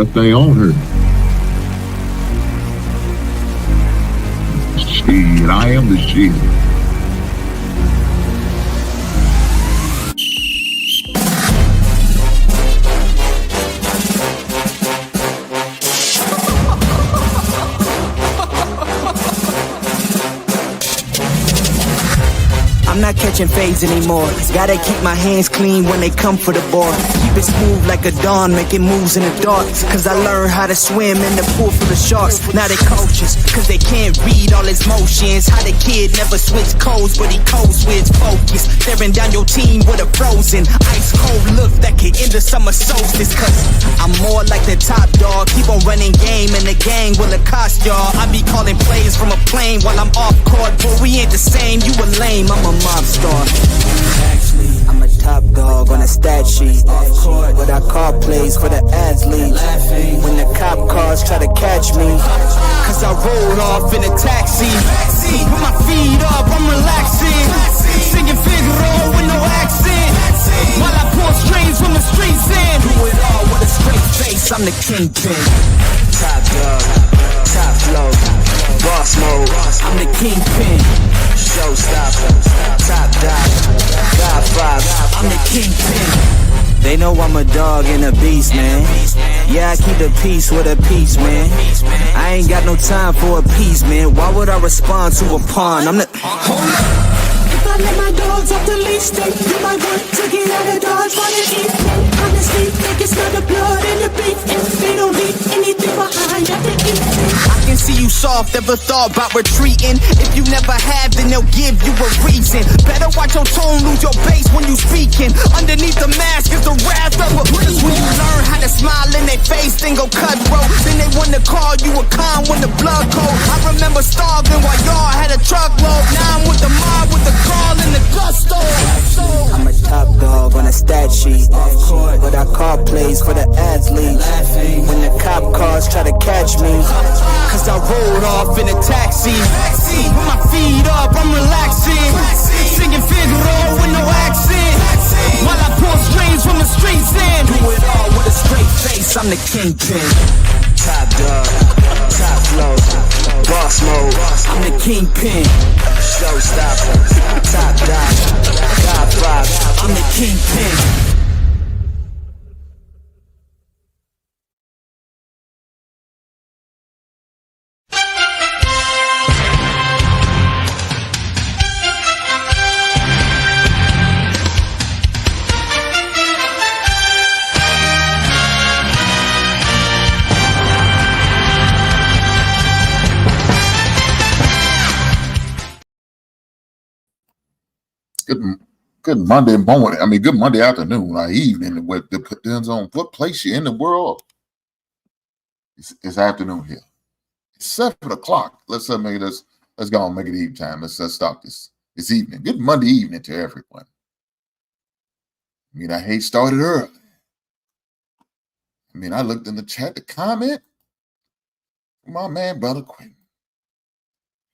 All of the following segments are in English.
Gotta stay on her. Shit, I am the shit. I'm not catching fades anymore. Gotta keep my hands clean when they come for the ball. Keep it smooth like a dawn, making moves in the dark. Cause I learned how to swim in the pool full of sharks. Now they coaches, cause they can't read all his motions. How the kid never switch codes, but he codes with focus. Staring down your team with a frozen, ice cold look that could end the summer solstice. Cause I'm more like the top dog. Keep on running game and the gang will accost y'all. I be calling plays from a plane while I'm off court. But we ain't the same, you a lame, I'm a mob star. Actually, I'm a top dog on a stat sheet. Off court, but I call plays for the athletes. When the cop cars try to catch me, cause I rolled off in a taxi. Put my feet up, I'm relaxing. Singing Figaro with no accent. While I pull strings from the streets in. Do it all with a straight face, I'm the kingpin. Top dog, top flow, boss mode, I'm the kingpin. Showstopper, top dog, God five, I'm the kingpin. They know I'm a dog and a beast, man. Yeah, I keep the peace with a piece, man. I ain't got no time for a piece, man. Why would I respond to a pawn? I'm the... Hold up. If I let my dogs off the leash, they do my work to get out of Dodge while they eat. Honestly, they can smell the blood and the beef. If they don't leave anything behind, I can eat. I can see you soft, never thought about retreating. If you never have, then they'll give you a reason. Better watch your tone, lose your bass when you speaking. Underneath the mask is the wrath of a beast. When you learn how to smile in their face, then go cutthroat. Then they wanna call you a con when the blood cold. I remember starving while y'all had a truckload. Now I'm with the mob with the call and the gusto. I'm a top dog on a stat sheet. Off court, but I call plays for the athletes. When the cop cars try to catch me, cause I rolled off in a taxi. Put my feet up, I'm relaxing. Singing Figaro with no accent. While I pull strings from the streets in. Do it all with a straight face, I'm the kingpin. Top dog, top flow, boss mode, I'm the kingpin. Showstopper, top dog, God five, I'm the kingpin. Good Monday morning. I mean, good Monday afternoon or evening. It depends on what place you're in the world. It's afternoon here. It's 7 o'clock. Let's go and make it evening time. Let's stop this evening. Good Monday evening to everyone. I mean, I hate started early. I mean, I looked in the chat, the comment. My man, Brother Quentin.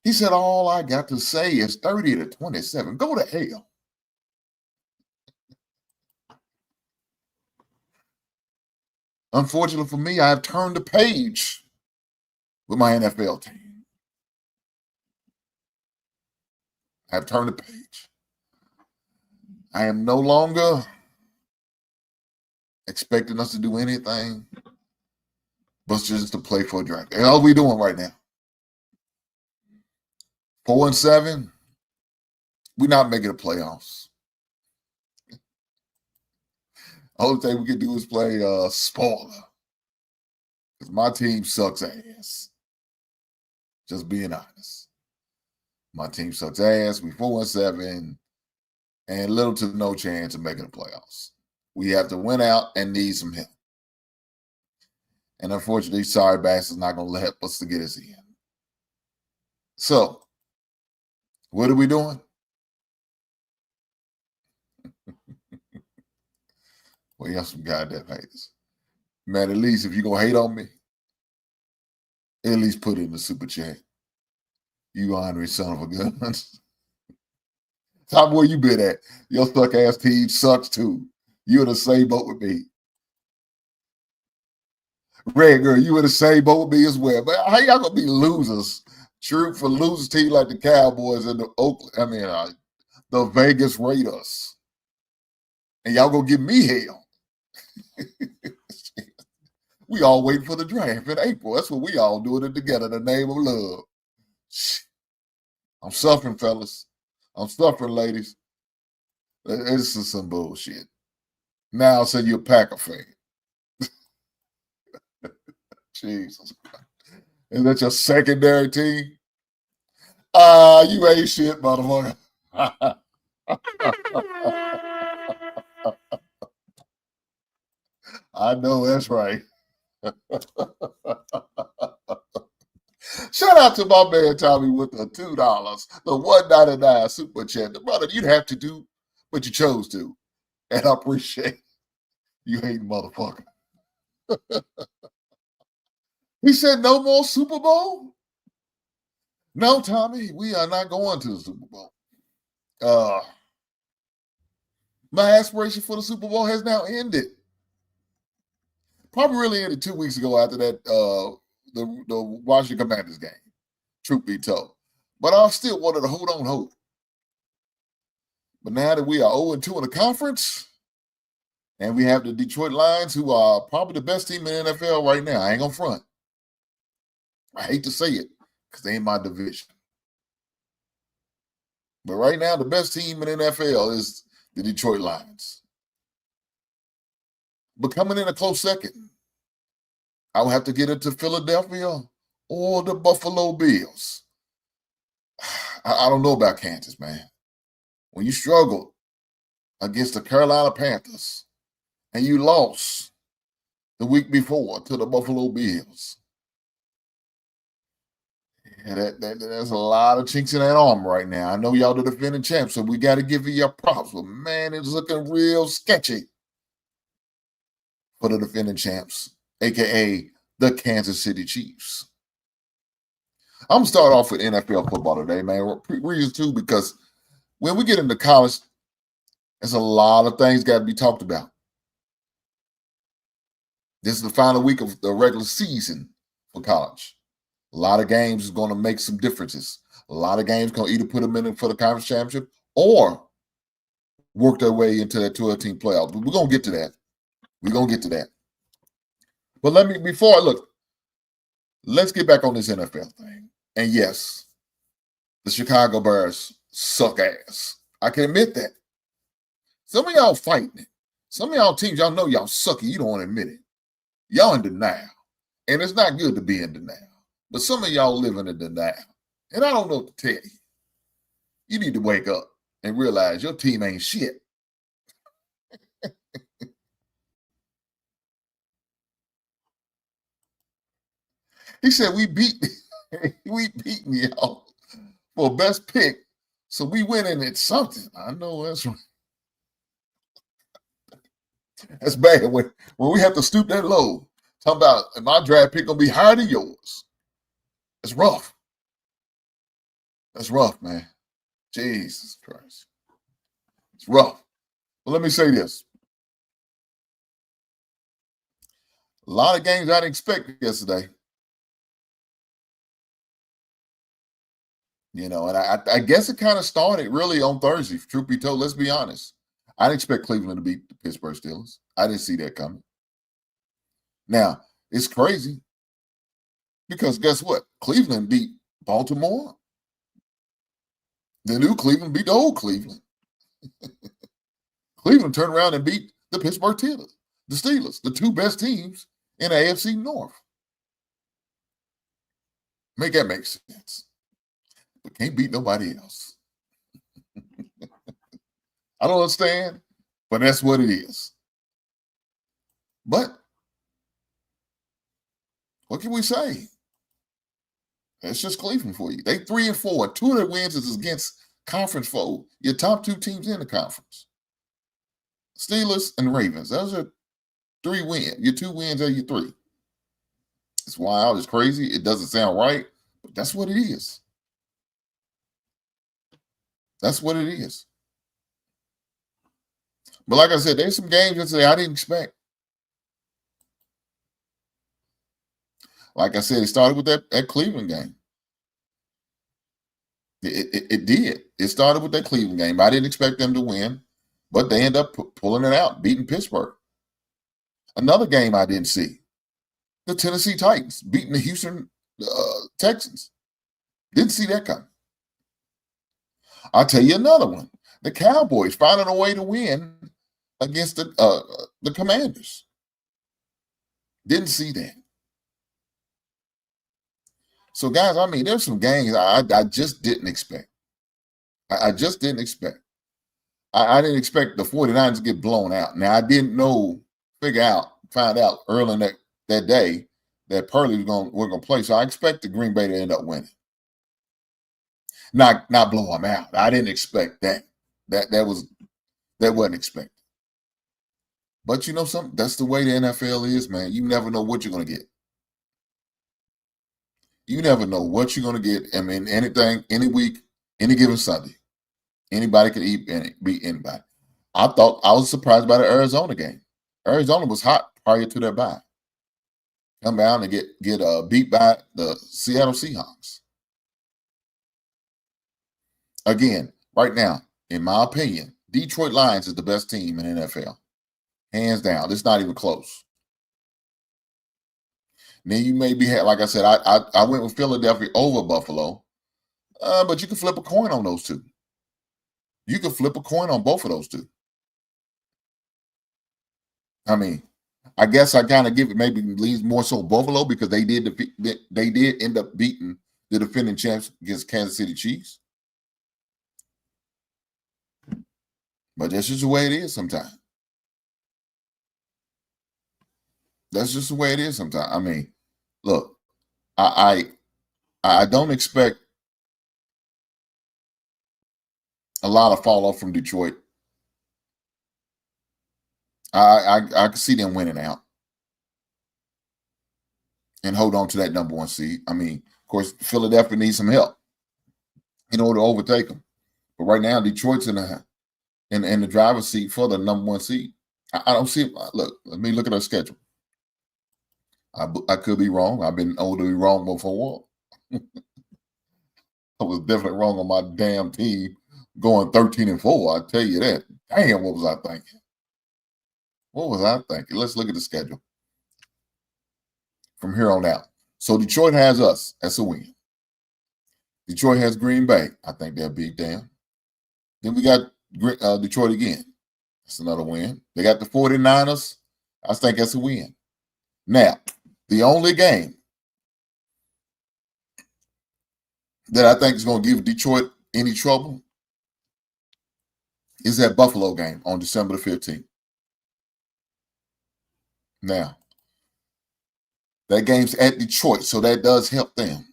He said, all I got to say is 30 to 27. Go to hell. Unfortunately for me, I have turned the page with my NFL team. I have turned the page. I am no longer expecting us to do anything but just to play for a draft. And all we doing right now. 4-7, we're not making the playoffs. Only thing we can do is play spoiler. Because my team sucks ass. Just being honest. My team sucks ass. We 4-7 and little to no chance of making the playoffs. We have to win out and need some help. And unfortunately, sorry Bass is not going to help us to get us in. So, what are we doing? Well, you have some goddamn haters. Man, at least if you're going to hate on me, at least put it in the super chat. You honorary son of a gun. Top where you been at. Your suck ass team sucks too. You're in the same boat with me. Red girl, you in the same boat with me as well. But how y'all gonna be losers? True for losers team like the Cowboys and the the Vegas Raiders, and y'all gonna give me hell. We all waiting for the draft in April. That's what we all doing it together in the name of love. I'm suffering, fellas. I'm suffering, ladies. This is some bullshit. Now I'll say you're a Packer fan. Jesus Christ. Is that your secondary team? You ain't shit, motherfucker. I know that's right. Shout out to my man Tommy with the $2, the $1.99 super chat. The brother, you'd have to do, but you chose to. And I appreciate you hating motherfucker. He said no more Super Bowl? No, Tommy, we are not going to the Super Bowl. My aspiration for the Super Bowl has now ended. Probably really ended 2 weeks ago after that the Washington Commanders game, truth be told. But I still wanted to hold on hope. But now that we are 0-2 in the conference, and we have the Detroit Lions, who are probably the best team in the NFL right now, I ain't gonna front. I hate to say it, because they ain't my division. But right now, the best team in the NFL is the Detroit Lions. But coming in a close second, I will have to get into Philadelphia or the Buffalo Bills. I don't know about Kansas, man. When you struggled against the Carolina Panthers and you lost the week before to the Buffalo Bills, yeah, there's a lot of chinks in that armor right now. I know y'all the defending champs, so we got to give you your props. But, man, it's looking real sketchy for the defending champs, a.k.a. the Kansas City Chiefs. I'm going to start off with NFL football today, man. Reason two, because when we get into college, there's a lot of things got to be talked about. This is the final week of the regular season for college. A lot of games is going to make some differences. A lot of games going to either put them in for the conference championship or work their way into that 12-team playoff. But we're going to get to that. We're going to get to that. But let's get back on this NFL thing. And yes, the Chicago Bears suck ass. I can admit that. Some of y'all fighting it. Some of y'all teams, y'all know y'all sucky. You don't want to admit it. Y'all in denial. And it's not good to be in denial. But some of y'all living in denial. And I don't know what to tell you. You need to wake up and realize your team ain't shit. He said we beating y'all for best pick. So we winning at something. I know that's right. That's bad when we have to stoop that low. Talking about my draft pick gonna be higher than yours. It's rough. That's rough, man. Jesus Christ. It's rough. But let me say this. A lot of games I didn't expect yesterday. You know, and I guess it kind of started really on Thursday, truth be told. Let's be honest. I didn't expect Cleveland to beat the Pittsburgh Steelers. I didn't see that coming. Now, it's crazy because guess what? Cleveland beat Baltimore. The new Cleveland beat the old Cleveland. Cleveland turned around and beat the Pittsburgh Steelers, the two best teams in the AFC North. Make that make sense. But can't beat nobody else. I don't understand, but that's what it is. But what can we say? That's just Cleveland for you. They 3-4. 2 of their wins is against conference foe. Your top two teams in the conference. Steelers and Ravens. Those are 3 wins. Your 2 wins are your 3. It's wild. It's crazy. It doesn't sound right, but that's what it is. That's what it is. But like I said, there's some games yesterday I didn't expect. Like I said, it started with that Cleveland game. It did. It started with that Cleveland game. I didn't expect them to win, but they end up pulling it out, beating Pittsburgh. Another game I didn't see, the Tennessee Titans beating the Houston Texans. Didn't see that coming. I'll tell you another one. The Cowboys finding a way to win against the Commanders. Didn't see that. So, guys, I mean, there's some games I just didn't expect. I just didn't expect. I didn't expect the 49ers to get blown out. Now, I didn't find out early in that day that Purley was going to play. So I expect the Green Bay to end up winning. Not blow them out. I didn't expect that. That wasn't expected. But you know something? That's the way the NFL is, man. You never know what you're going to get. You never know what you're going to get. I mean, anything, any week, any given Sunday. Anybody can beat anybody. I was surprised by the Arizona game. Arizona was hot prior to their bye. Come down and get beat by the Seattle Seahawks. Again, right now, in my opinion, Detroit Lions is the best team in the NFL. Hands down. It's not even close. Now, you may be, like I said, I went with Philadelphia over Buffalo, but you can flip a coin on those two. You can flip a coin on both of those two. I mean, I guess I kind of give it maybe leans more so Buffalo because they did end up beating the defending champs against Kansas City Chiefs. But that's just the way it is sometimes. That's just the way it is sometimes. I mean, look, I don't expect a lot of fall off from Detroit. I can see them winning out and hold on to that number one seed. I mean, of course, Philadelphia needs some help in order to overtake them. But right now, Detroit's in the driver's seat for the number one seed. I don't see it. Look, let me look at our schedule. I could be wrong. I've been able to be wrong before. I was definitely wrong on my damn team going 13-4. I tell you that. Damn, what was I thinking? What was I thinking? Let's look at the schedule from here on out. So Detroit has us. That's a win. Detroit has Green Bay. I think they'll beat them. Then we got Detroit again. That's another win. They got the 49ers. I think that's a win. Now, the only game that I think is going to give Detroit any trouble is that Buffalo game on December the 15th. Now, that game's at Detroit, so that does help them.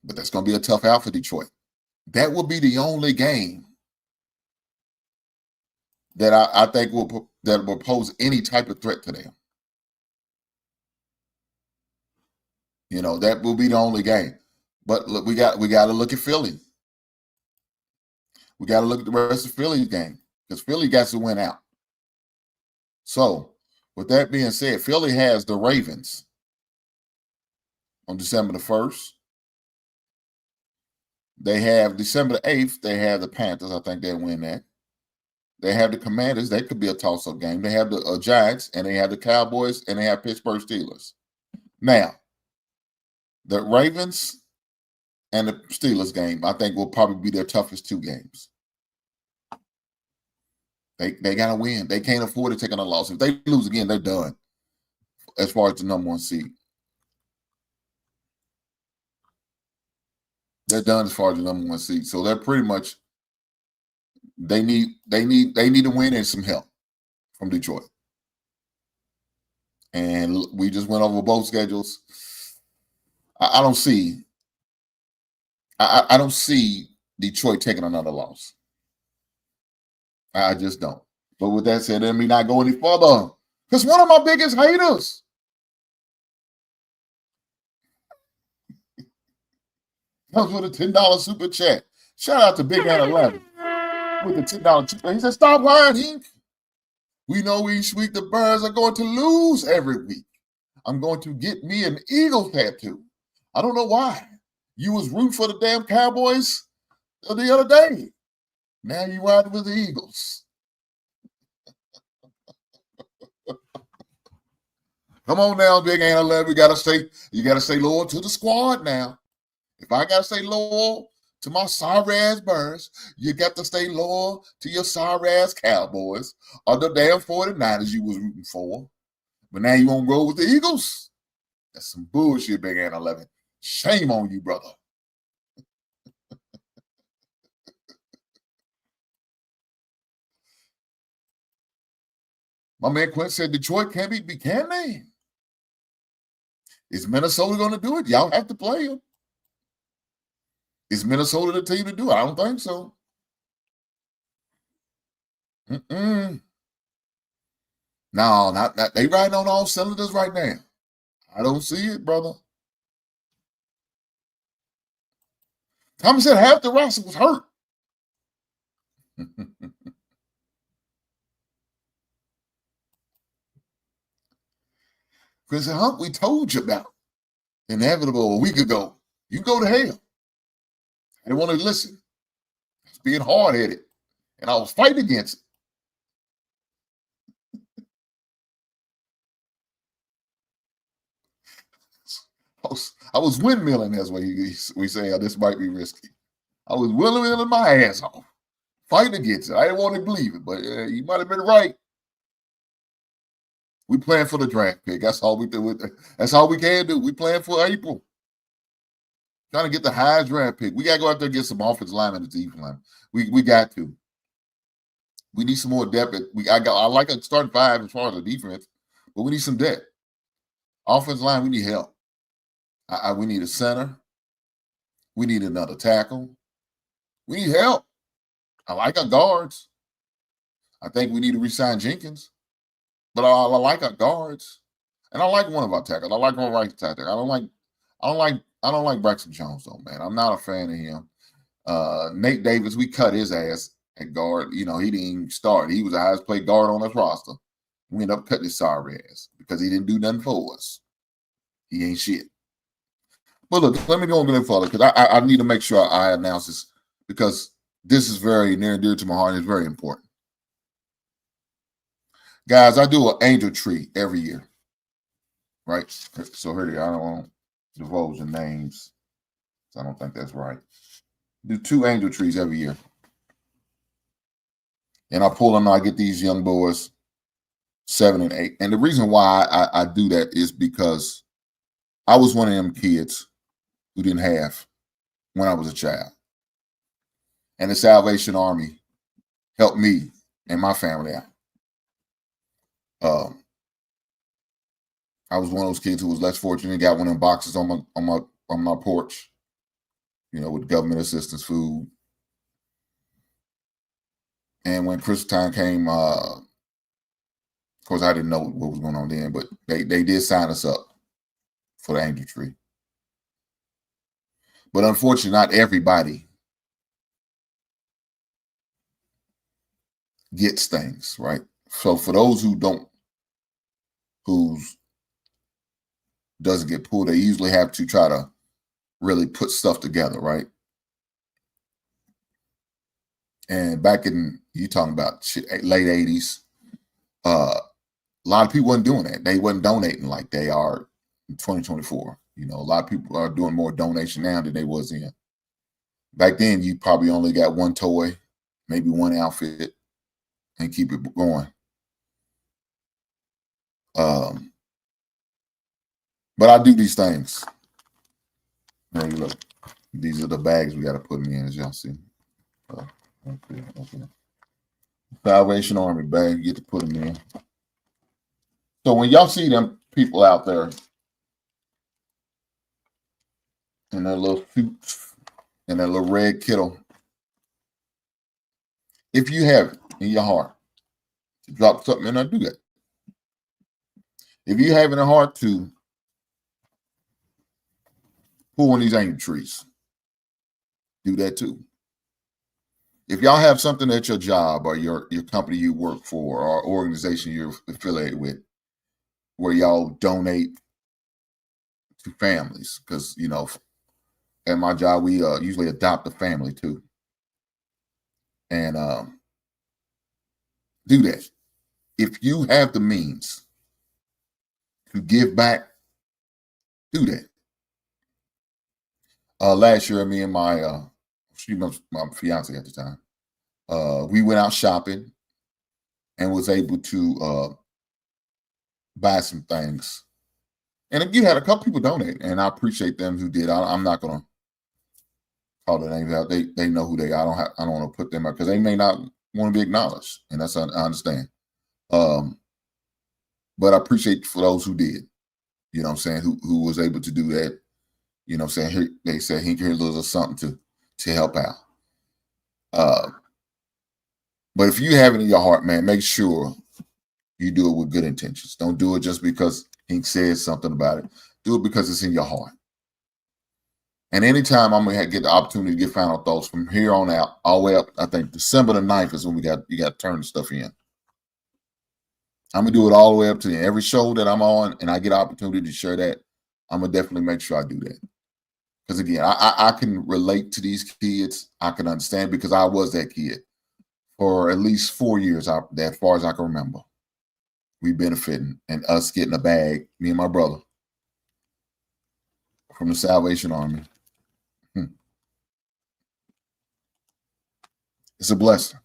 But that's going to be a tough out for Detroit. That will be the only game that I think will pose any type of threat to them. You know, that will be the only game. But look, we got to look at Philly. We got to look at the rest of Philly's game because Philly got to win out. So, with that being said, Philly has the Ravens on December the 1st. They have December the 8th. They have the Panthers. I think they'll win that. They have the Commanders. That could be a toss-up game. They have the Giants, and they have the Cowboys, and they have Pittsburgh Steelers. Now, the Ravens and the Steelers game, I think, will probably be their toughest two games. They got to win. They can't afford to take on a loss. If they lose again, they're done as far as the number one seed. They're done as far as the number one seed. So they're pretty much they need to win and some help from Detroit. And we just went over both schedules. I don't see Detroit taking another loss. I just don't. But with that said, let me not go any further. Because one of my biggest haters comes with a $10 super chat. Shout out to Big Man 11 with the $10 super. He said, "Stop lying, Hink. We know each week the Birds are going to lose every week. I'm going to get me an Eagles tattoo. I don't know why. You was rooting for the damn Cowboys the other day. Now you riding with the Eagles. Come on now, Big Ann 11. You gotta stay loyal to the squad now. If I gotta stay loyal to my sorry ass Birds, you got to stay loyal to your sorry ass Cowboys or the damn 49ers you was rooting for. But now you won't go with the Eagles? That's some bullshit, Big Ann 11. Shame on you, brother. My man Quint said Detroit can't be can they? Is Minnesota going to do it? Y'all have to play them. Is Minnesota the team to do it? I don't think so. No, not they riding on all cylinders right now. I don't see it, brother. Tommy said half the roster was hurt. Chris said, Hump, we told you about inevitable a week ago. You go to hell. I didn't want to listen. I was being hard-headed, and I was fighting against it. I was windmilling, as we say. This might be risky. I was windmilling my ass off, fighting against it. I didn't want to believe it, but you might have been right. We playing for the draft pick. That's all we do. That's all we can do. We playing for April. Trying to get the highest draft pick. We got to go out there and get some offensive linemen and defensive linemen. We got to. We need some more depth. I like a starting five as far as the defense, but we need some depth. Offensive line, we need help. We need a center. We need another tackle. We need help. I like our guards. I think we need to re-sign Jenkins. But I like our guards. And I like one of our tackles. I like one right tackle. I don't like Braxton Jones, though, man. I'm not a fan of him. Nate Davis, we cut his ass at guard. You know, he didn't even start. He was the highest paid guard on this roster. We ended up cutting his sorry ass because he didn't do nothing for us. He ain't shit. But look, let me go a little further because I need to make sure I announce this because this is very near and dear to my heart and it's very important. Guys, I do an angel tree every year, right? So here they are. I don't want to divulge the names. So I don't think that's right. Do 2 angel trees every year. And I pull them, I get these young boys 7 and 8. And the reason why I do that is because I was one of them kids who didn't have when I was a child. And the Salvation Army helped me and my family out. I was one of those kids who was less fortunate and got one of them boxes on my porch, you know, with government assistance food. And when Christmas time came, of course, I didn't know what was going on then, but they did sign us up for the angel tree. But unfortunately, not everybody gets things, right? So for those who doesn't get pulled, they usually have to try to really put stuff together, right? And back in, you talking about late 80s, a lot of people wasn't doing that. They wasn't donating like they are in 2024. You know, a lot of people are doing more donation now than they was in. Back then, you probably only got one toy, maybe one outfit, and keep it going. But I do these things. Now you look, these are the bags we got to put them in, as y'all see. Okay. Salvation Army bag, you get to put them in. So when y'all see them people out there in their little suits and their little red kittle, if you have it in your heart to drop something in there, do that. If you have it in your heart to pull on these angel trees, do that too. If y'all have something at your job or your company you work for or organization you're affiliated with, where y'all donate to families, because at my job we usually adopt a family too, and do that. If you have the means to give back, do that. Last year, me and my she was my fiance at the time, we went out shopping and was able to buy some things. And if you had a couple people donate, and I appreciate them who did. I'm not gonna call their names out. They know who they are. I don't want to put them out because they may not want to be acknowledged, and that's I understand. But I appreciate for those who did. You know what I'm saying? Who was able to do that? You know what I'm saying? Here, they said he can little something to help out. But if you have it in your heart, man, make sure you do it with good intentions. Don't do it just because he says something about it. Do it because it's in your heart. And anytime I'm gonna get the opportunity to get final thoughts from here on out, all the way up, I think December the 9th is when you got to turn the stuff in. I'm gonna do it all the way up to every show that I'm on, and I get opportunity to share that. I'm gonna definitely make sure I do that. Because again, I can relate to these kids. I can understand because I was that kid for at least 4 years, as far as I can remember. We benefiting and us getting a bag, me and my brother, from the Salvation Army. It's a blessing.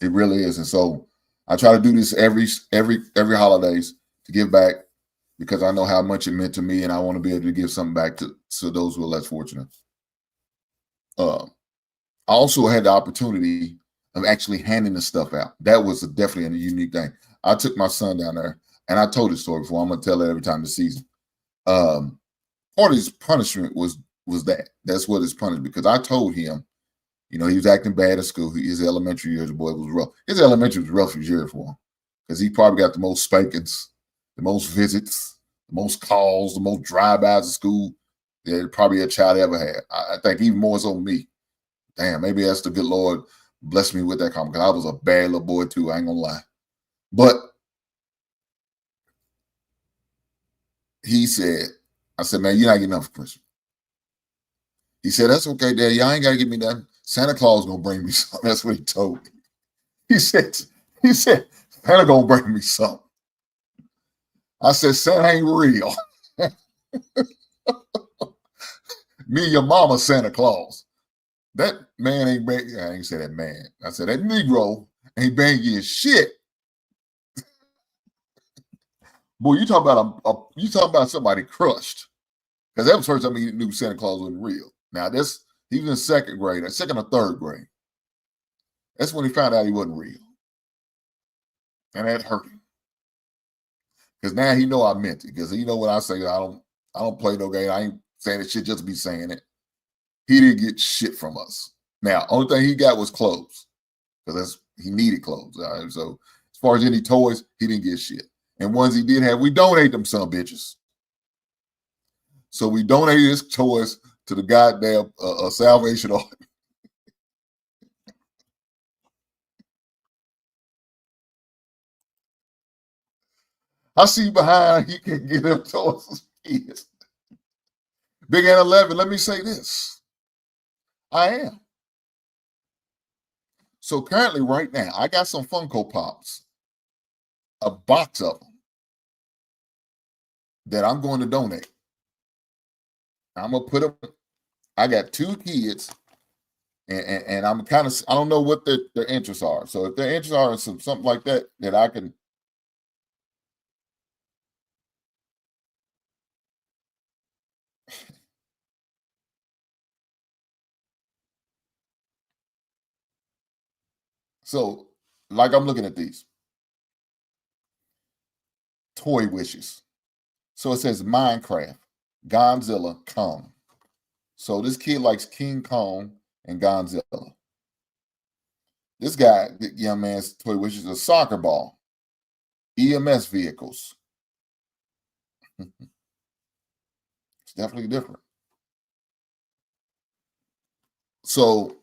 It really is. And so I try to do this every holidays to give back because I know how much it meant to me, and I want to be able to give something back to those who are less fortunate. I also had the opportunity of actually handing the stuff out. That was definitely a unique thing. I took my son down there, and I told this story before. I'm going to tell it every time this season. Part of his punishment was that. That's what his punishment, because I told him, he was acting bad at school. His elementary years, boy, was rough. His elementary was rough year for him because he probably got the most spankings, the most visits, the most calls, the most drive-bys to school that probably a child ever had. I think even more so than me. Damn, maybe that's the good Lord blessed me with that comment because I was a bad little boy too. I ain't gonna lie. But he said, I said, man, you're not getting enough for Christmas. He said, that's okay, Dad. Y'all ain't got to give me nothing. Santa Claus going to bring me something. That's what he told me. He said, Santa going to bring me something. I said, Santa ain't real. Me and your mama, Santa Claus. That man ain't banging. I ain't say that man. I said, that Negro ain't banging shit. Boy, you talking about somebody crushed. Because that was the first time he knew Santa Claus wasn't real. Now, he was in second or third grade. That's when he found out he wasn't real. And that hurt him. Because now he know I meant it. Because he know when I say I don't play no game. I ain't saying it shit just to be saying it. He didn't get shit from us. Now, only thing he got was clothes. Because he needed clothes. All right? So as far as any toys, he didn't get shit. And ones he did have, we donate them some bitches. So we donated his toys to the goddamn Salvation Army. I see behind he can get them toys. Big and 11, let me say this. I am. So currently right now, I got some Funko Pops, a box of them that I'm going to donate. I'm going to put them, I got 2 kids, and I'm kind of, I don't know what their interests are. So if their interests are in something like that I can. So, like I'm looking at these toy wishes. So it says Minecraft, Godzilla, Kong. So this kid likes King Kong and Godzilla. This guy, the young man's toy wishes a soccer ball, EMS vehicles. It's definitely different. So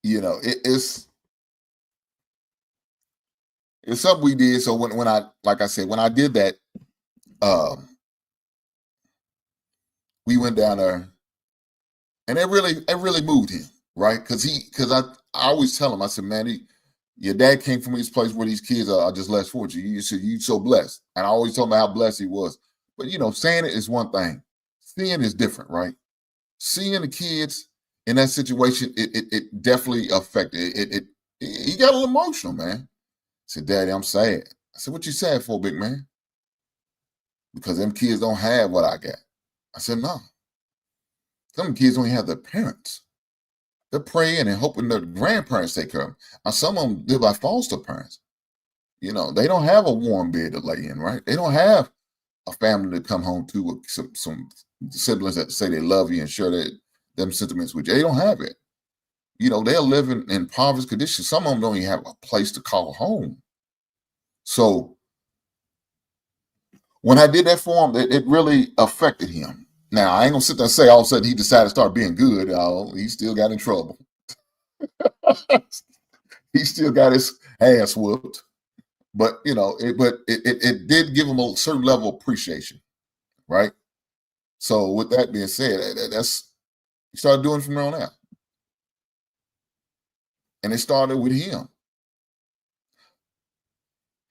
it's something we did. So when I, like I said, when I did that, we went down there, and it really moved him, right? Because I always tell him, I said, man, your dad came from this place where these kids are just less fortunate. You so blessed, and I always told him how blessed he was. But saying it is one thing, seeing is different, right? Seeing the kids in that situation, it definitely affected it. He got a little emotional, man. I said, Daddy, I'm sad. I said, what you sad for, big man? Because them kids don't have what I got. I said, no. Some kids don't even have their parents. They're praying and hoping their grandparents take care of them. Now, some of them live by foster parents. They don't have a warm bed to lay in, right? They don't have a family to come home to with some siblings that say they love you and share them sentiments with you. They don't have it. They're living in impoverished conditions. Some of them don't even have a place to call home. So when I did that for him, it really affected him. Now, I ain't going to sit there and say all of a sudden he decided to start being good. He still got in trouble. He still got his ass whooped. But, it did give him a certain level of appreciation, right? So with that being said, he started doing it from there on out. And it started with him.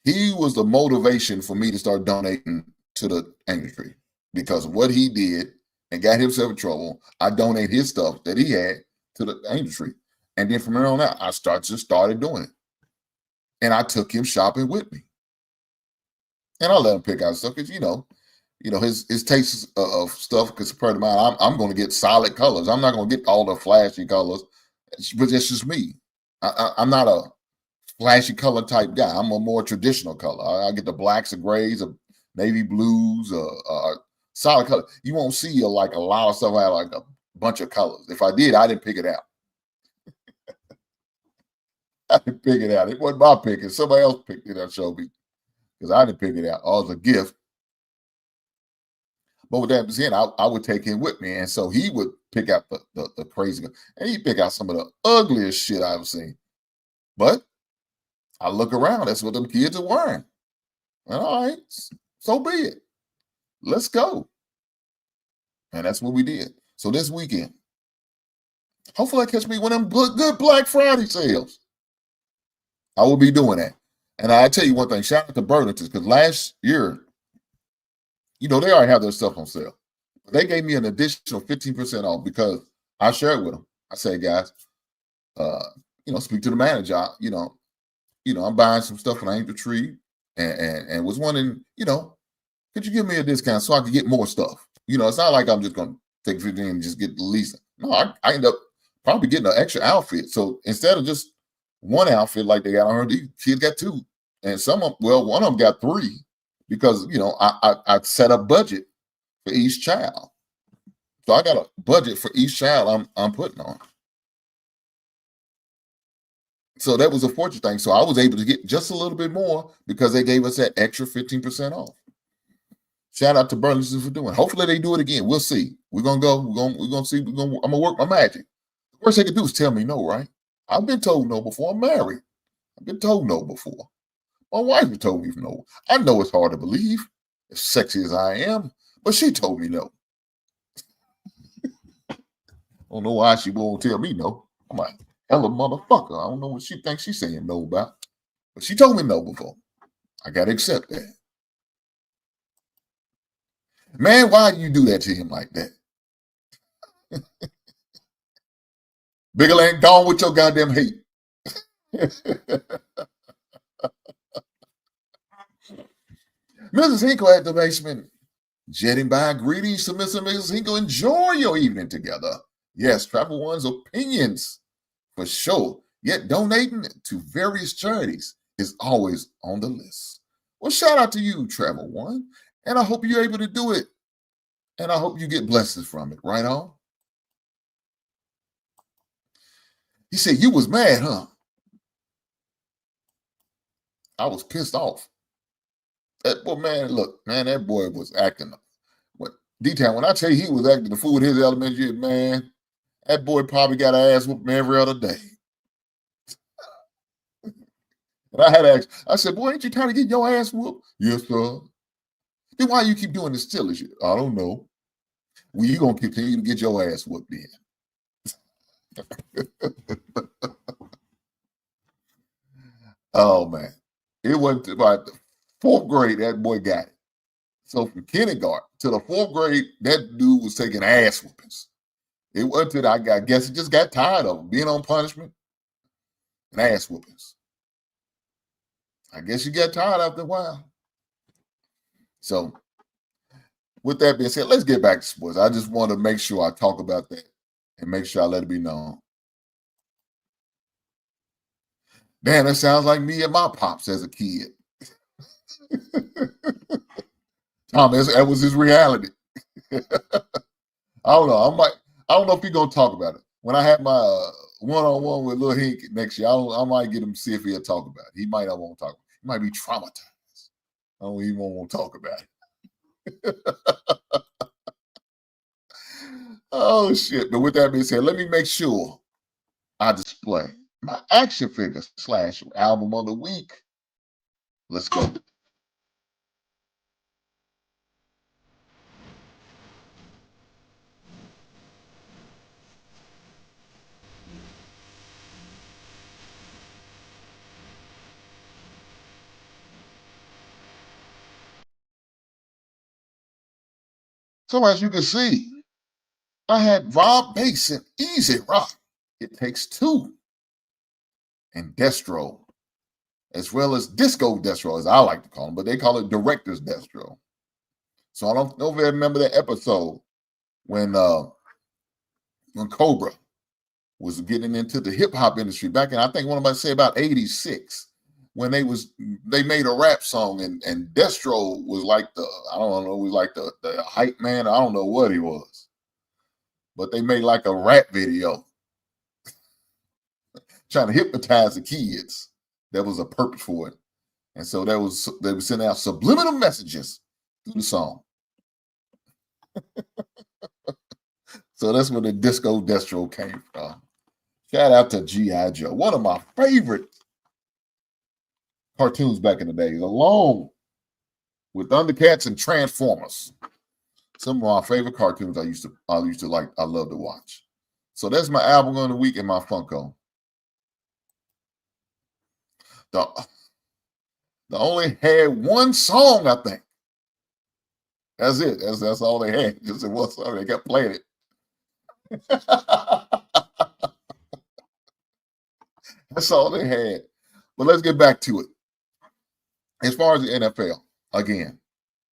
He was the motivation for me to start donating to the industry because of what he did and got himself in trouble. I donate his stuff that he had to the industry. And then from there on out, I started doing it. And I took him shopping with me. And I let him pick out stuff because, his taste of stuff compared to mine, I'm going to get solid colors. I'm not going to get all the flashy colors, but that's just me. I'm not a flashy color type guy. I'm a more traditional color. I get the blacks and grays, navy blues, solid color. You won't see a lot of stuff out like a bunch of colors. If I did, I didn't pick it out. I didn't pick it out. It wasn't my picking. Somebody else picked it up, showed me, because I didn't pick it out. Oh, it was a gift. But with that being said, I would take him with me, and so he would pick out the crazy, and he'd pick out some of the ugliest shit I've seen. But I look around, that's what them kids are wearing. And all right, so be it. Let's go. And that's what we did. So this weekend, hopefully I catch me one of them good Black Friday sales. I will be doing that. And I tell you one thing, shout out to Burlington, because last year, they already have their stuff on sale. They gave me an additional 15% off because I shared with them. I said, guys, speak to the manager. I'm buying some stuff when I ain't the tree and was wondering, could you give me a discount so I could get more stuff? It's not like I'm just going to take 15 and just get the least. No, I end up probably getting an extra outfit. So instead of just one outfit like they got on her, these kids got two. And one of them got three because, I set a budget for each child. So I got a budget for each child I'm putting on. So that was a fortune thing. So I was able to get just a little bit more because they gave us that extra 15% off. Shout out to Burlington for doing it. Hopefully they do it again. We'll see. We're gonna go. We're gonna see. I'm gonna work my magic. The worst they can do is tell me no, right? I've been told no before. I'm married. I've been told no before. My wife has told me no. I know it's hard to believe, as sexy as I am, but she told me no. I don't know why she won't tell me no. I'm like, hella motherfucker. I don't know what she thinks she's saying no about. But she told me no before. I got to accept that. Man, why do you do that to him like that? Bigger ain't gone with your goddamn hate. Mrs. Hinkle at the basement. Jetting by, greetings to Mrs. Hinkle. Enjoy your evening together. Yes, Travel One's opinions for sure. Yet donating to various charities is always on the list. Well, shout out to you, Travel One. And I hope you're able to do it. And I hope you get blessings from it. Right on? He said, you was mad, huh? I was pissed off. That boy, man, look, man, that boy was acting. D-Town, when I tell you he was acting the fool with his elementary, man, that boy probably got an ass whooping every other day. And I had to ask, I said, boy, ain't you trying to get your ass whooped? Yes, sir. Then why you keep doing this silly shit? I don't know. Well, you going to continue to get your ass whooped then. Oh, man. It went to about the 4th grade, that boy got it. So from kindergarten to the 4th grade, that dude was taking ass whoopings. It wasn't until I guess he just got tired of him being on punishment and ass whoopings. I guess you get tired after a while. So with that being said, let's get back to sports. I just want to make sure I talk about that and make sure I let it be known. Damn, that sounds like me and my pops as a kid. Tom, that was his reality. I don't know. I don't know if he's gonna talk about it. When I have my one-on-one with Lil Hink next year, I might get him to see if he'll talk about it. He might not want to talk. He might be traumatized. I don't even want to talk about it. Oh shit! But with that being said, let me make sure I display my action figure / album of the week. Let's go. So as you can see, I had Rob Base and Easy Rock. It Takes Two. And Destro, as well as Disco Destro, as I like to call him, but they call it Director's Destro. So I don't know if you remember that episode when Cobra was getting into the hip hop industry back in, I think one of us say about 86, when they made a rap song and Destro was like the hype man. I don't know what he was, but they made like a rap video trying to hypnotize the kids. There was a purpose for it. And so they were sending out subliminal messages through the song. So that's where the Disco Destro came from. Shout out to G.I. Joe, one of my favorite cartoons back in the days, along with Thundercats and Transformers. Some of my favorite cartoons I used to like, I love to watch. So that's my album of the week and my Funko. They only had one song, I think. That's it. That's all they had. Just one song. They kept playing it. That's all they had. But let's get back to it. As far as the NFL, again,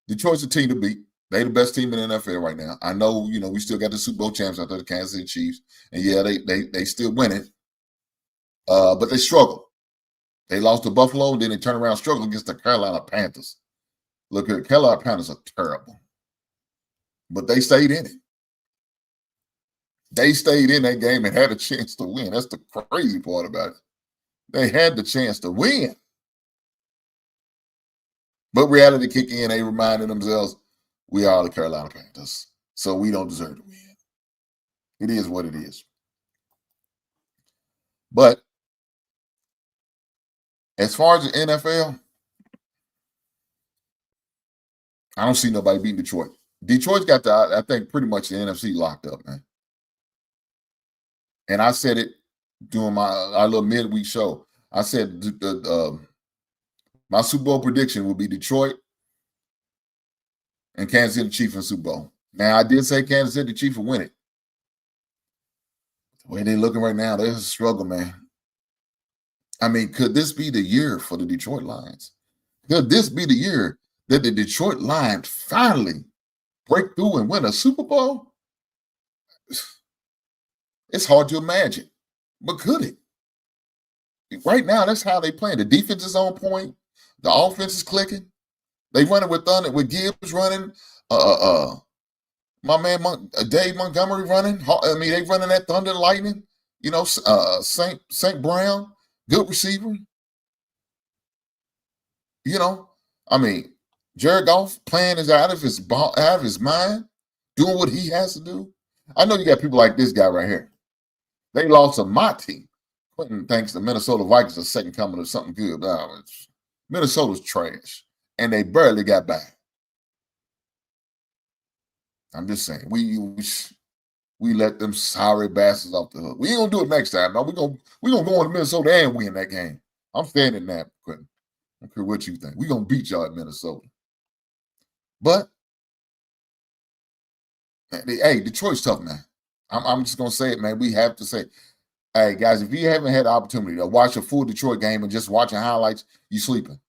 Detroit's a team to beat. They're the best team in the NFL right now. I know, we still got the Super Bowl champs out there, the Kansas City Chiefs. And yeah, they still winning. But they struggle. They lost to Buffalo, and then they turn around struggling against the Carolina Panthers. Look at Carolina Panthers are terrible. But they stayed in it. They stayed in that game and had a chance to win. That's the crazy part about it. They had the chance to win. But reality kicked in. They reminded themselves, we are the Carolina Panthers, so we don't deserve to win. It is what it is. But as far as the NFL, I don't see nobody beating Detroit. Detroit's got I think, pretty much the NFC locked up, man. And I said it during our little midweek show. I said my Super Bowl prediction will be Detroit and Kansas City Chiefs in Super Bowl. Now, I did say Kansas City Chiefs will win it. The way they're looking right now, there's a struggle, man. I mean, could this be the year for the Detroit Lions? Could this be the year that the Detroit Lions finally break through and win a Super Bowl? It's hard to imagine, but could it? Right now, that's how they playing. The defense is on point. The offense is clicking. They running with Thunder, with Gibbs running. My man Dave Montgomery running. I mean, they running that Thunder and Lightning. St. Brown, good receiver. I mean, Jared Goff playing is out of his mind, doing what he has to do. I know you got people like this guy right here. They lost to my team, Quentin thinks the Minnesota Vikings are second coming of something good. No, Minnesota's trash, and they barely got by. I'm just saying, we let them sorry bastards off the hook. We ain't gonna do it next time. No, we gonna go into Minnesota and win that game. I'm standing there, Quentin. I don't care what you think. We gonna beat y'all at Minnesota. But hey, Detroit's tough, man. I'm just gonna say it, man. We have to say, hey guys, if you haven't had the opportunity to watch a full Detroit game and just watching highlights, you sleeping.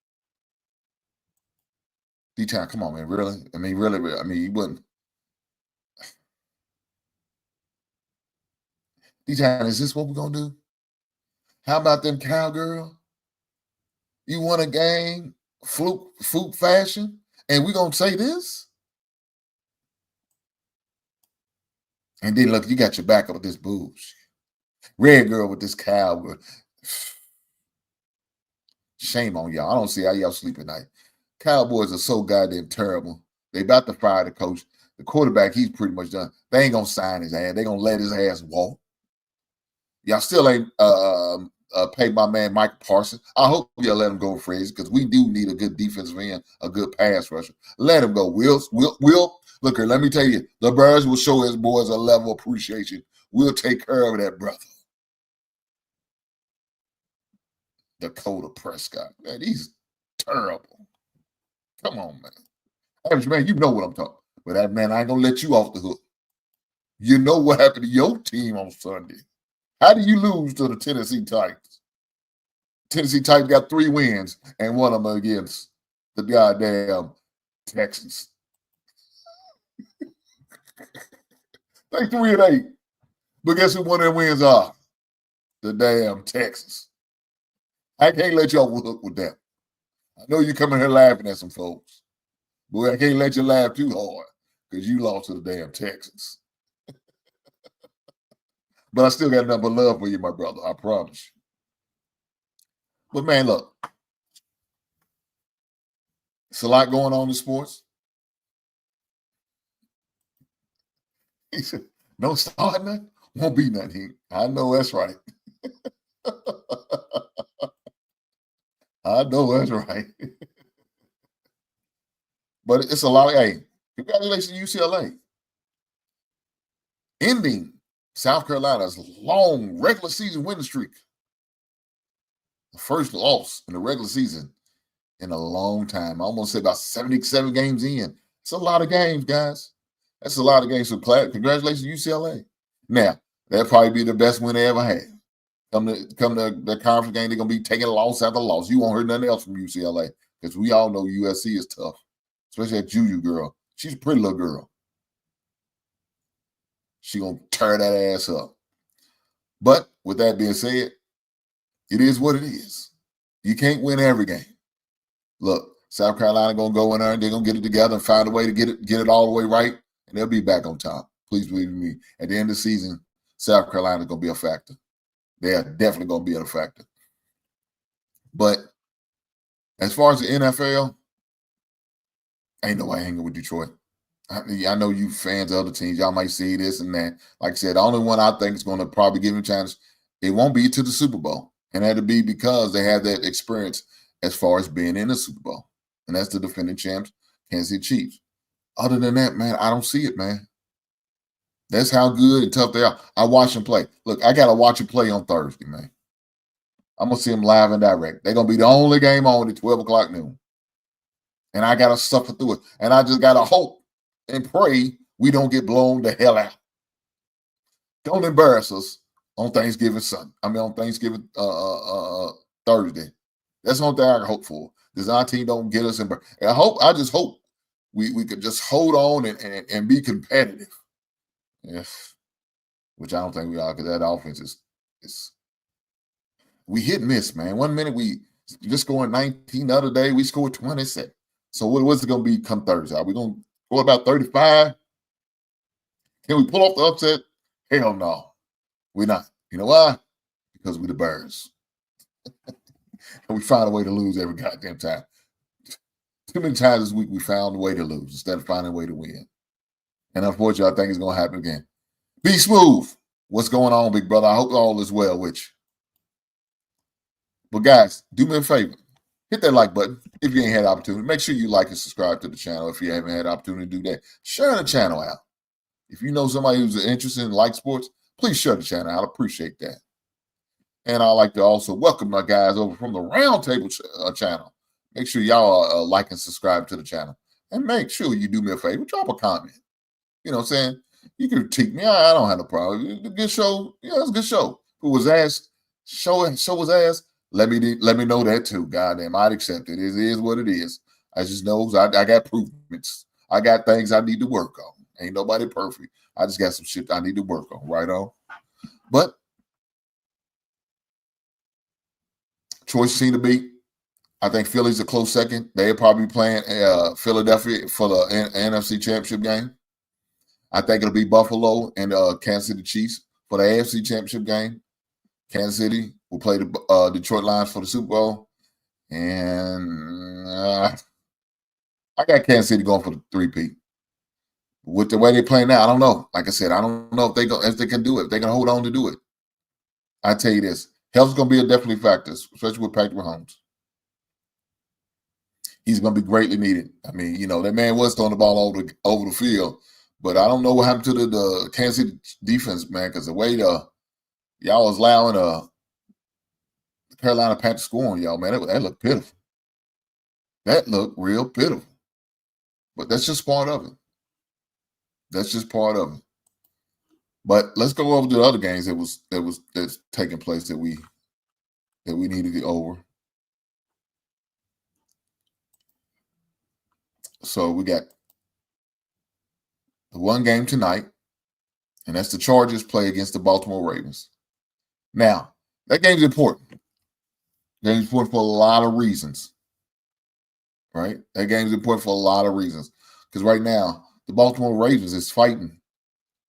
D-Town, come on, man. Really? I mean, really. I mean, you wouldn't. D-Town, is this what we're gonna do? How about them cowgirl? You won a game, fluke fashion, and we're gonna say this? And then look, you got your back up with this bullshit. Red girl with this cowgirl. Shame on y'all. I don't see how y'all sleep at night. Cowboys are so goddamn terrible. They about to fire the coach. The quarterback, he's pretty much done. They ain't gonna sign his ass. They gonna let his ass walk. Y'all still ain't paid my man Mike Parsons. I hope y'all let him go, Frizz, because we do need a good defensive end, a good pass rusher. Let him go. Will, look here, let me tell you, the Bears will show his boys a level of appreciation. We'll take care of that, brother. Dakota Prescott. Man, he's terrible. Come on, man. Average man, you know what I'm talking about. But that man, I ain't gonna let you off the hook. You know what happened to your team on Sunday. How do you lose to the Tennessee Titans? Tennessee Titans got 3 wins, and one of them against the goddamn Texans. They 3-8. But guess who one of their wins are? The damn Texans. I can't let y'all hook with that. I know you coming here laughing at some folks. Boy, I can't let you laugh too hard because you lost to the damn Texans. But I still got nothing but love for you, my brother. I promise you. But, man, look. It's a lot going on in sports. He said, no start nothing? Won't be nothing. I know that's right. I know that's right. But it's a lot of, hey, congratulations, UCLA. Ending South Carolina's long regular season winning streak. The first loss in the regular season in a long time. I almost say about 77 games in. It's a lot of games, guys. That's a lot of games. So congratulations, UCLA. Now, that'll probably be the best win they ever had. Come to the conference game, they're going to be taking loss after loss. You won't hear nothing else from UCLA because we all know USC is tough, especially that Juju girl. She's a pretty little girl. She going to tear that ass up. But with that being said, it is what it is. You can't win every game. Look, South Carolina going to go in there and they're going to get it together and find a way to get it all the way right, and they'll be back on top. Please believe me. At the end of the season, South Carolina is going to be a factor. They are definitely going to be a factor. But as far as the NFL, ain't nobody hanging with Detroit. I know you fans of other teams, y'all might see this and that. Like I said, the only one I think is going to probably give them a chance, it won't be to the Super Bowl. And that'll be because they have that experience as far as being in the Super Bowl. And that's the defending champs, Kansas City Chiefs. Other than that, man, I don't see it, man. That's how good and tough they are. I watch them play. Look, I got to watch them play on Thursday, man. I'm going to see them live and direct. They're going to be the only game on at 12 o'clock noon. And I got to suffer through it. And I just got to hope and pray we don't get blown the hell out. Don't embarrass us on Thanksgiving Sunday. On Thanksgiving Thursday. That's the only thing I can hope for. Because our team don't get us embarrassed. And I just hope we could just hold on and be competitive. Yes, which I don't think we are, because that offense is we hit and miss, man. 1 minute we just scoring 19, the other day we scored 27. So what's it going to be come Thursday? Are we going to go about 35? Can we pull off the upset? Hell no, we're not. You know why? Because we're the Bears. And we find a way to lose every goddamn time. Too many times this week we found a way to lose instead of finding a way to win. And unfortunately, I think it's going to happen again. Be smooth. What's going on, big brother? I hope all is well with you. But guys, do me a favor. Hit that like button if you ain't had the opportunity. Make sure you like and subscribe to the channel if you haven't had the opportunity to do that. Share the channel out. If you know somebody who's interested in like sports, please share the channel out. I appreciate that. And I'd like to also welcome my guys over from the Roundtable channel. Make sure y'all like and subscribe to the channel. And make sure you do me a favor. Drop a comment. You know what I'm saying? You can critique me. I don't have no problem. It's a good show. Yeah, it's a good show. Who was asked, show was asked, let me know that too. Goddamn, I'd accept it. It is what it is. I just know I got improvements. I got things I need to work on. Ain't nobody perfect. I just got some shit I need to work on. Right on. But choice seem to be, I think Philly's a close second. They'll probably be playing Philadelphia for the NFC Championship game. I think it'll be Buffalo and Kansas City Chiefs for the AFC Championship game. Kansas City will play the Detroit Lions for the Super Bowl. And I got Kansas City going for the 3-peat. With the way they're playing now, I don't know. Like I said, I don't know if they can do it, if they can hold on to do it. I tell you this, health's going to be a definitely factor, especially with Patrick Mahomes. He's going to be greatly needed. I mean, you know, that man was throwing the ball over the field, but I don't know what happened to the Kansas City defense, man, because the way y'all was allowing the Carolina Panthers score on y'all, man, that looked pitiful. That looked real pitiful. But that's just part of it. That's just part of it. But let's go over to the other games that's taking place that we need to get over. So we got the one game tonight, and that's the Chargers play against the Baltimore Ravens. Now, that game's important. That game's important for a lot of reasons. Right? That game's important for a lot of reasons. Because right now, the Baltimore Ravens is fighting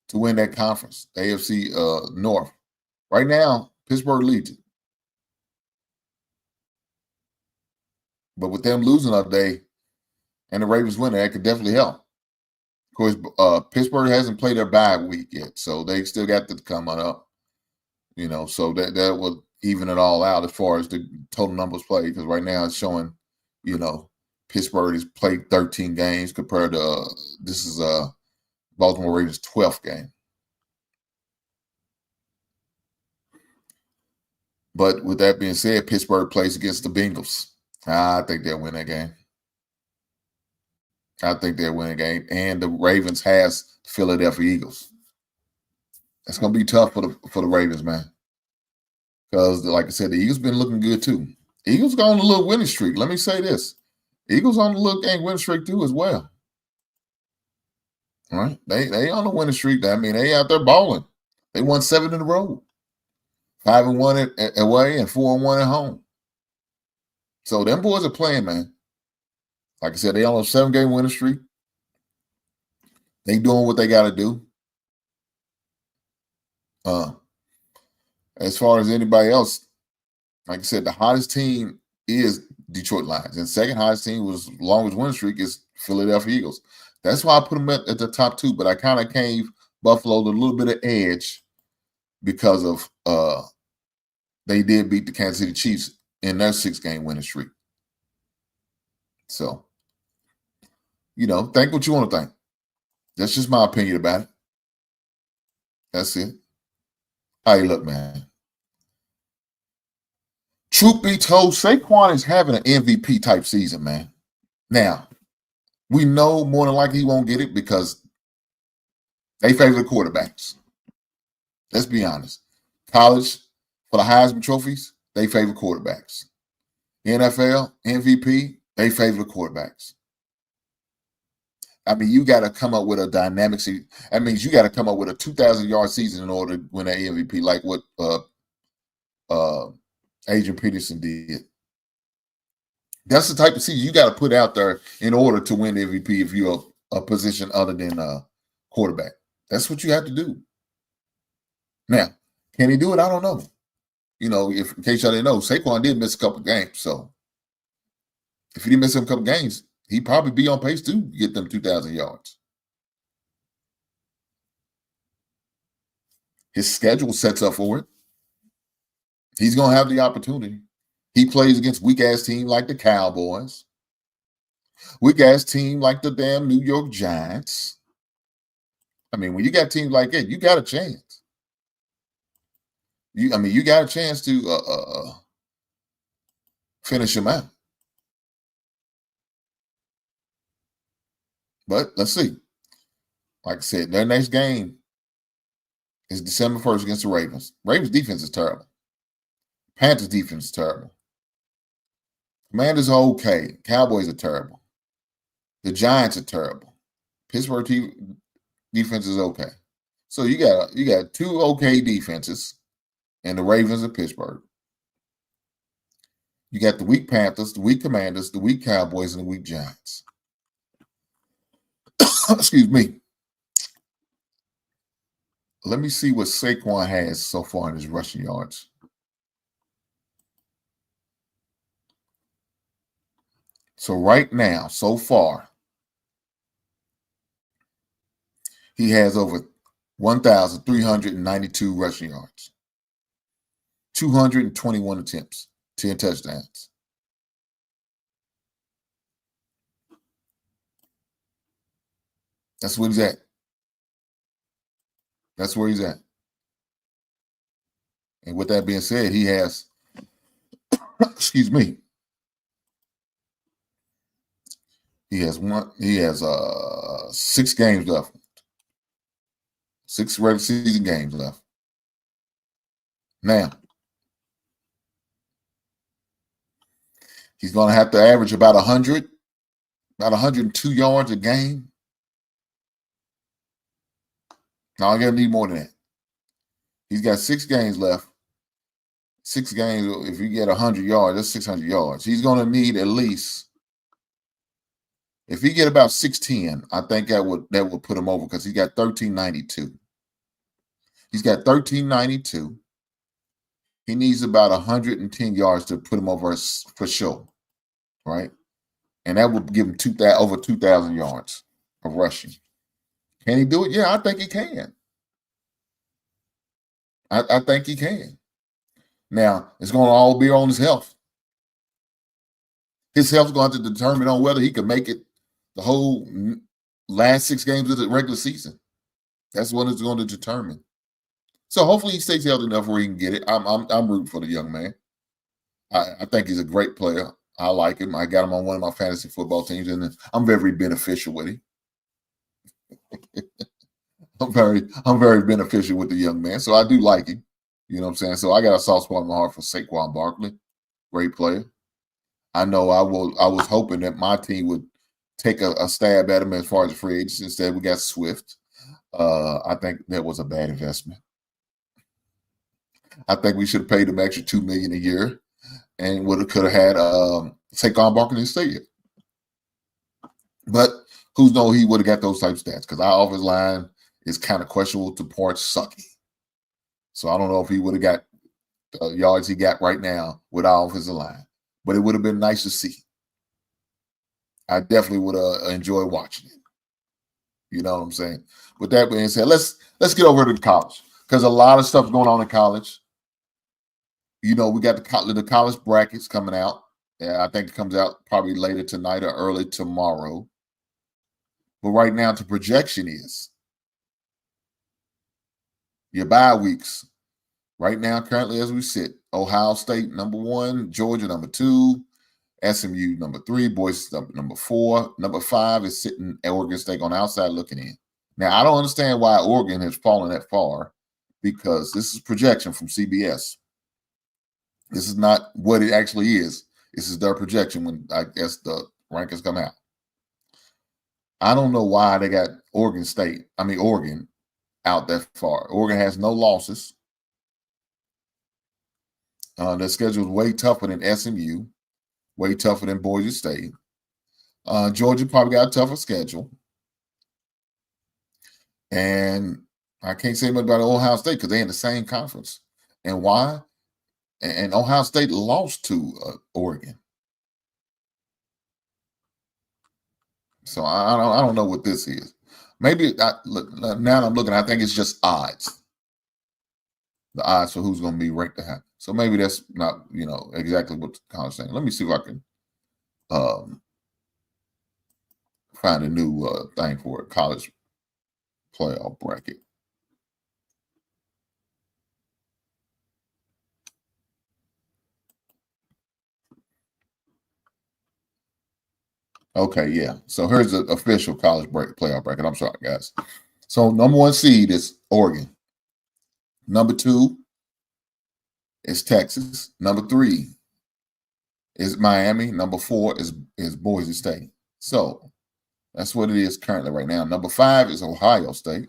to win that conference, the AFC North. Right now, Pittsburgh leads it. But with them losing up day and the Ravens winning, that could definitely help. Of course, Pittsburgh hasn't played their bye week yet, so they still got to come up. You know, so that would even it all out as far as the total numbers played. Because right now it's showing, you know, Pittsburgh has played 13 games compared to this is Baltimore Ravens' 12th game. But with that being said, Pittsburgh plays against the Bengals. I think they'll win that game. I think they'll win a game. And the Ravens has the Philadelphia Eagles. It's going to be tough for the Ravens, man. Because, like I said, the Eagles been looking good, too. Eagles got on a little winning streak. Let me say this. Eagles on the little game winning streak, too, as well. All right? They on the winning streak. I mean, they out there balling. They won 7 in a row. 5-1 away and 4-1 at home. So them boys are playing, man. Like I said, they on a 7-game winning streak. They doing what they got to do. As far as anybody else, like I said, the hottest team is Detroit Lions. And second hottest team was longest winning streak is Philadelphia Eagles. That's why I put them at the top 2. But I kind of gave Buffalo a little bit of edge because of they did beat the Kansas City Chiefs in their 6-game winning streak. So, you know, think what you want to think. That's just my opinion about it. That's it. Hey, look, man. Truth be told, Saquon is having an MVP type season, man. Now, we know more than likely he won't get it because they favor the quarterbacks. Let's be honest. College, for the Heisman trophies, they favor quarterbacks. NFL, MVP, they favor the quarterbacks. I mean, you got to come up with a dynamic season. That means you got to come up with a 2,000-yard season in order to win that MVP, like what Adrian Peterson did. That's the type of season you got to put out there in order to win the MVP if you're a position other than quarterback. That's what you have to do. Now, can he do it? I don't know. You know, in case y'all didn't know, Saquon did miss a couple games. So if he didn't miss a couple games, he'd probably be on pace to get them 2,000 yards. His schedule sets up for it. He's going to have the opportunity. He plays against weak-ass team like the Cowboys, weak-ass team like the damn New York Giants. I mean, when you got teams like that, you got a chance. You got a chance to finish him out. But let's see. Like I said, their next game is December 1st against the Ravens. Ravens defense is terrible. Panthers defense is terrible. Commanders are okay. Cowboys are terrible. The Giants are terrible. Pittsburgh defense is okay. So you got two okay defenses, and the Ravens and Pittsburgh. You got the weak Panthers, the weak Commanders, the weak Cowboys, and the weak Giants. Excuse me. Let me see what Saquon has so far in his rushing yards. So right now, so far, he has over 1,392 rushing yards, 221 attempts, 10 touchdowns. That's what he's at. That's where he's at. And with that being said, he has, excuse me, he has 6 games left. 6 regular season games left. Now, he's going to have to average about 102 yards a game. Now, I'm going to need more than that. He's got 6 games left. 6 games, if you get 100 yards, that's 600 yards. He's going to need at least, if he get about 610, I think that would put him over because he got 1392. He's got 1392. He needs about 110 yards to put him over for sure, right? And that would give him over 2,000 yards of rushing. Can he do it? Yeah, I think he can. I think he can. Now, it's going to all be on his health. His health's going to have to determine on whether he can make it the whole last 6 games of the regular season. That's what it's going to determine. So hopefully he stays healthy enough where he can get it. I'm rooting for the young man. I think he's a great player. I like him. I got him on one of my fantasy football teams, and I'm very beneficial with him. I'm very beneficial with the young man, so I do like him. You know what I'm saying? So I got a soft spot in my heart for Saquon Barkley, great player. I know I was hoping that my team would take a stab at him as far as the free agents. Instead, we got Swift. I think that was a bad investment. I think we should have paid him extra $2 million a year, and could have had Saquon Barkley instead. But who's know he would have got those type of stats because our offensive line is kind of questionable to parts sucky. So I don't know if he would have got the yards he got right now with our offensive line, but it would have been nice to see. I definitely would have enjoyed watching it. You know what I'm saying? With that being said, let's get over to college because a lot of stuff's going on in college. You know, we got the college brackets coming out. Yeah, I think it comes out probably later tonight or early tomorrow. But right now, the projection is your bye weeks. Right now, currently as we sit, Ohio State number 1, Georgia number 2, SMU number 3, Boise number 4. Number 5 is sitting at Oregon State on the outside looking in. Now, I don't understand why Oregon has fallen that far because this is projection from CBS. This is not what it actually is. This is their projection when I guess the rankings come out. I don't know why they got Oregon out that far. Oregon has no losses. Their schedule is way tougher than SMU, way tougher than Boise State. Georgia probably got a tougher schedule. And I can't say much about Ohio State because they're in the same conference. And why? And Ohio State lost to Oregon. So I don't know what this is. Maybe now I'm looking, I think it's just odds. the odds for who's going to be ranked to happen. So maybe that's not, exactly what the college saying. Let me see if I can find a new thing for a college playoff bracket. Okay, yeah. So here's the official college playoff bracket. I'm sorry, guys. So number 1 seed is Oregon. Number 2 is Texas. Number 3 is Miami. Number 4 is Boise State. So that's what it is currently right now. Number 5 is Ohio State.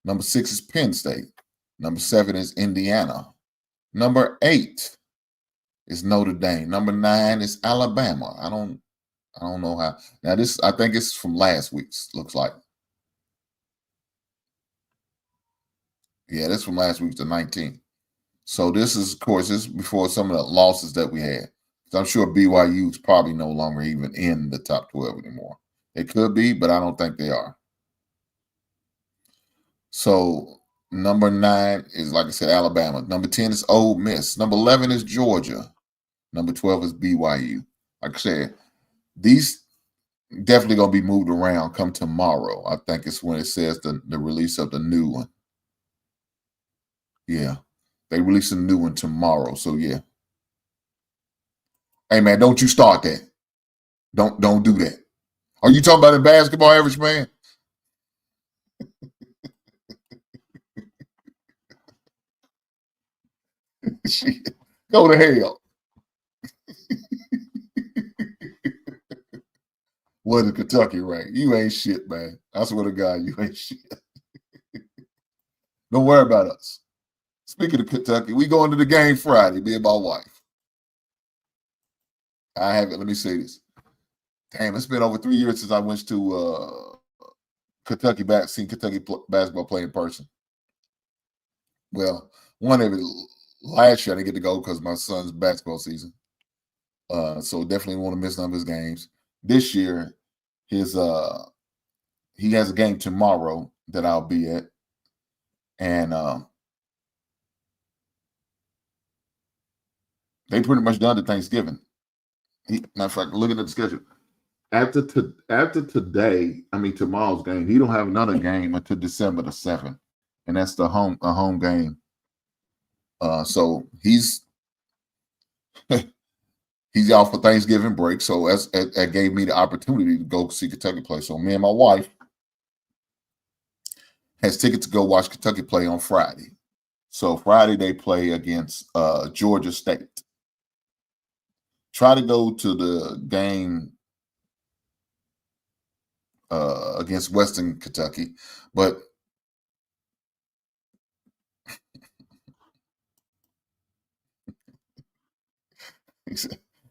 Number 6 is Penn State. Number 7 is Indiana. Number 8 is Notre Dame. Number 9 is Alabama. I don't know how. Now this, I think it's from last week's. Looks like. Yeah, that's from last week's, the 19th. So this is, of course, this is before some of the losses that we had. So I'm sure BYU is probably no longer even in the top 12 anymore. They could be, but I don't think they are. So number 9 is, like I said, Alabama. Number 10 is Ole Miss. Number 11 is Georgia. Number 12 is BYU. Like I said, these definitely going to be moved around come tomorrow. I think it's when it says the release of the new one. Yeah, they release a new one tomorrow. So yeah. Hey man, don't you start that. Don't do that. Are you talking about the basketball average man? Shit. Go to hell. What is Kentucky rank? You ain't shit, man. I swear to God, you ain't shit. Don't worry about us. Speaking of Kentucky, we going to the game Friday, me and my wife. I haven't, let me say this. Damn, it's been over 3 years since I went to Kentucky basketball play in person. Well, one of it, last year I didn't get to go because my son's basketball season. So definitely want to miss none of his games. This year, he has a game tomorrow that I'll be at. And they pretty much done to Thanksgiving. Matter of fact, looking at the schedule. After today, tomorrow's game, he don't have another game until December the 7th. And that's a home game. So he's out for Thanksgiving break. So that gave me the opportunity to go see Kentucky play. So me and my wife has tickets to go watch Kentucky play on Friday. So Friday they play against Georgia State. Try to go to the game against Western Kentucky, but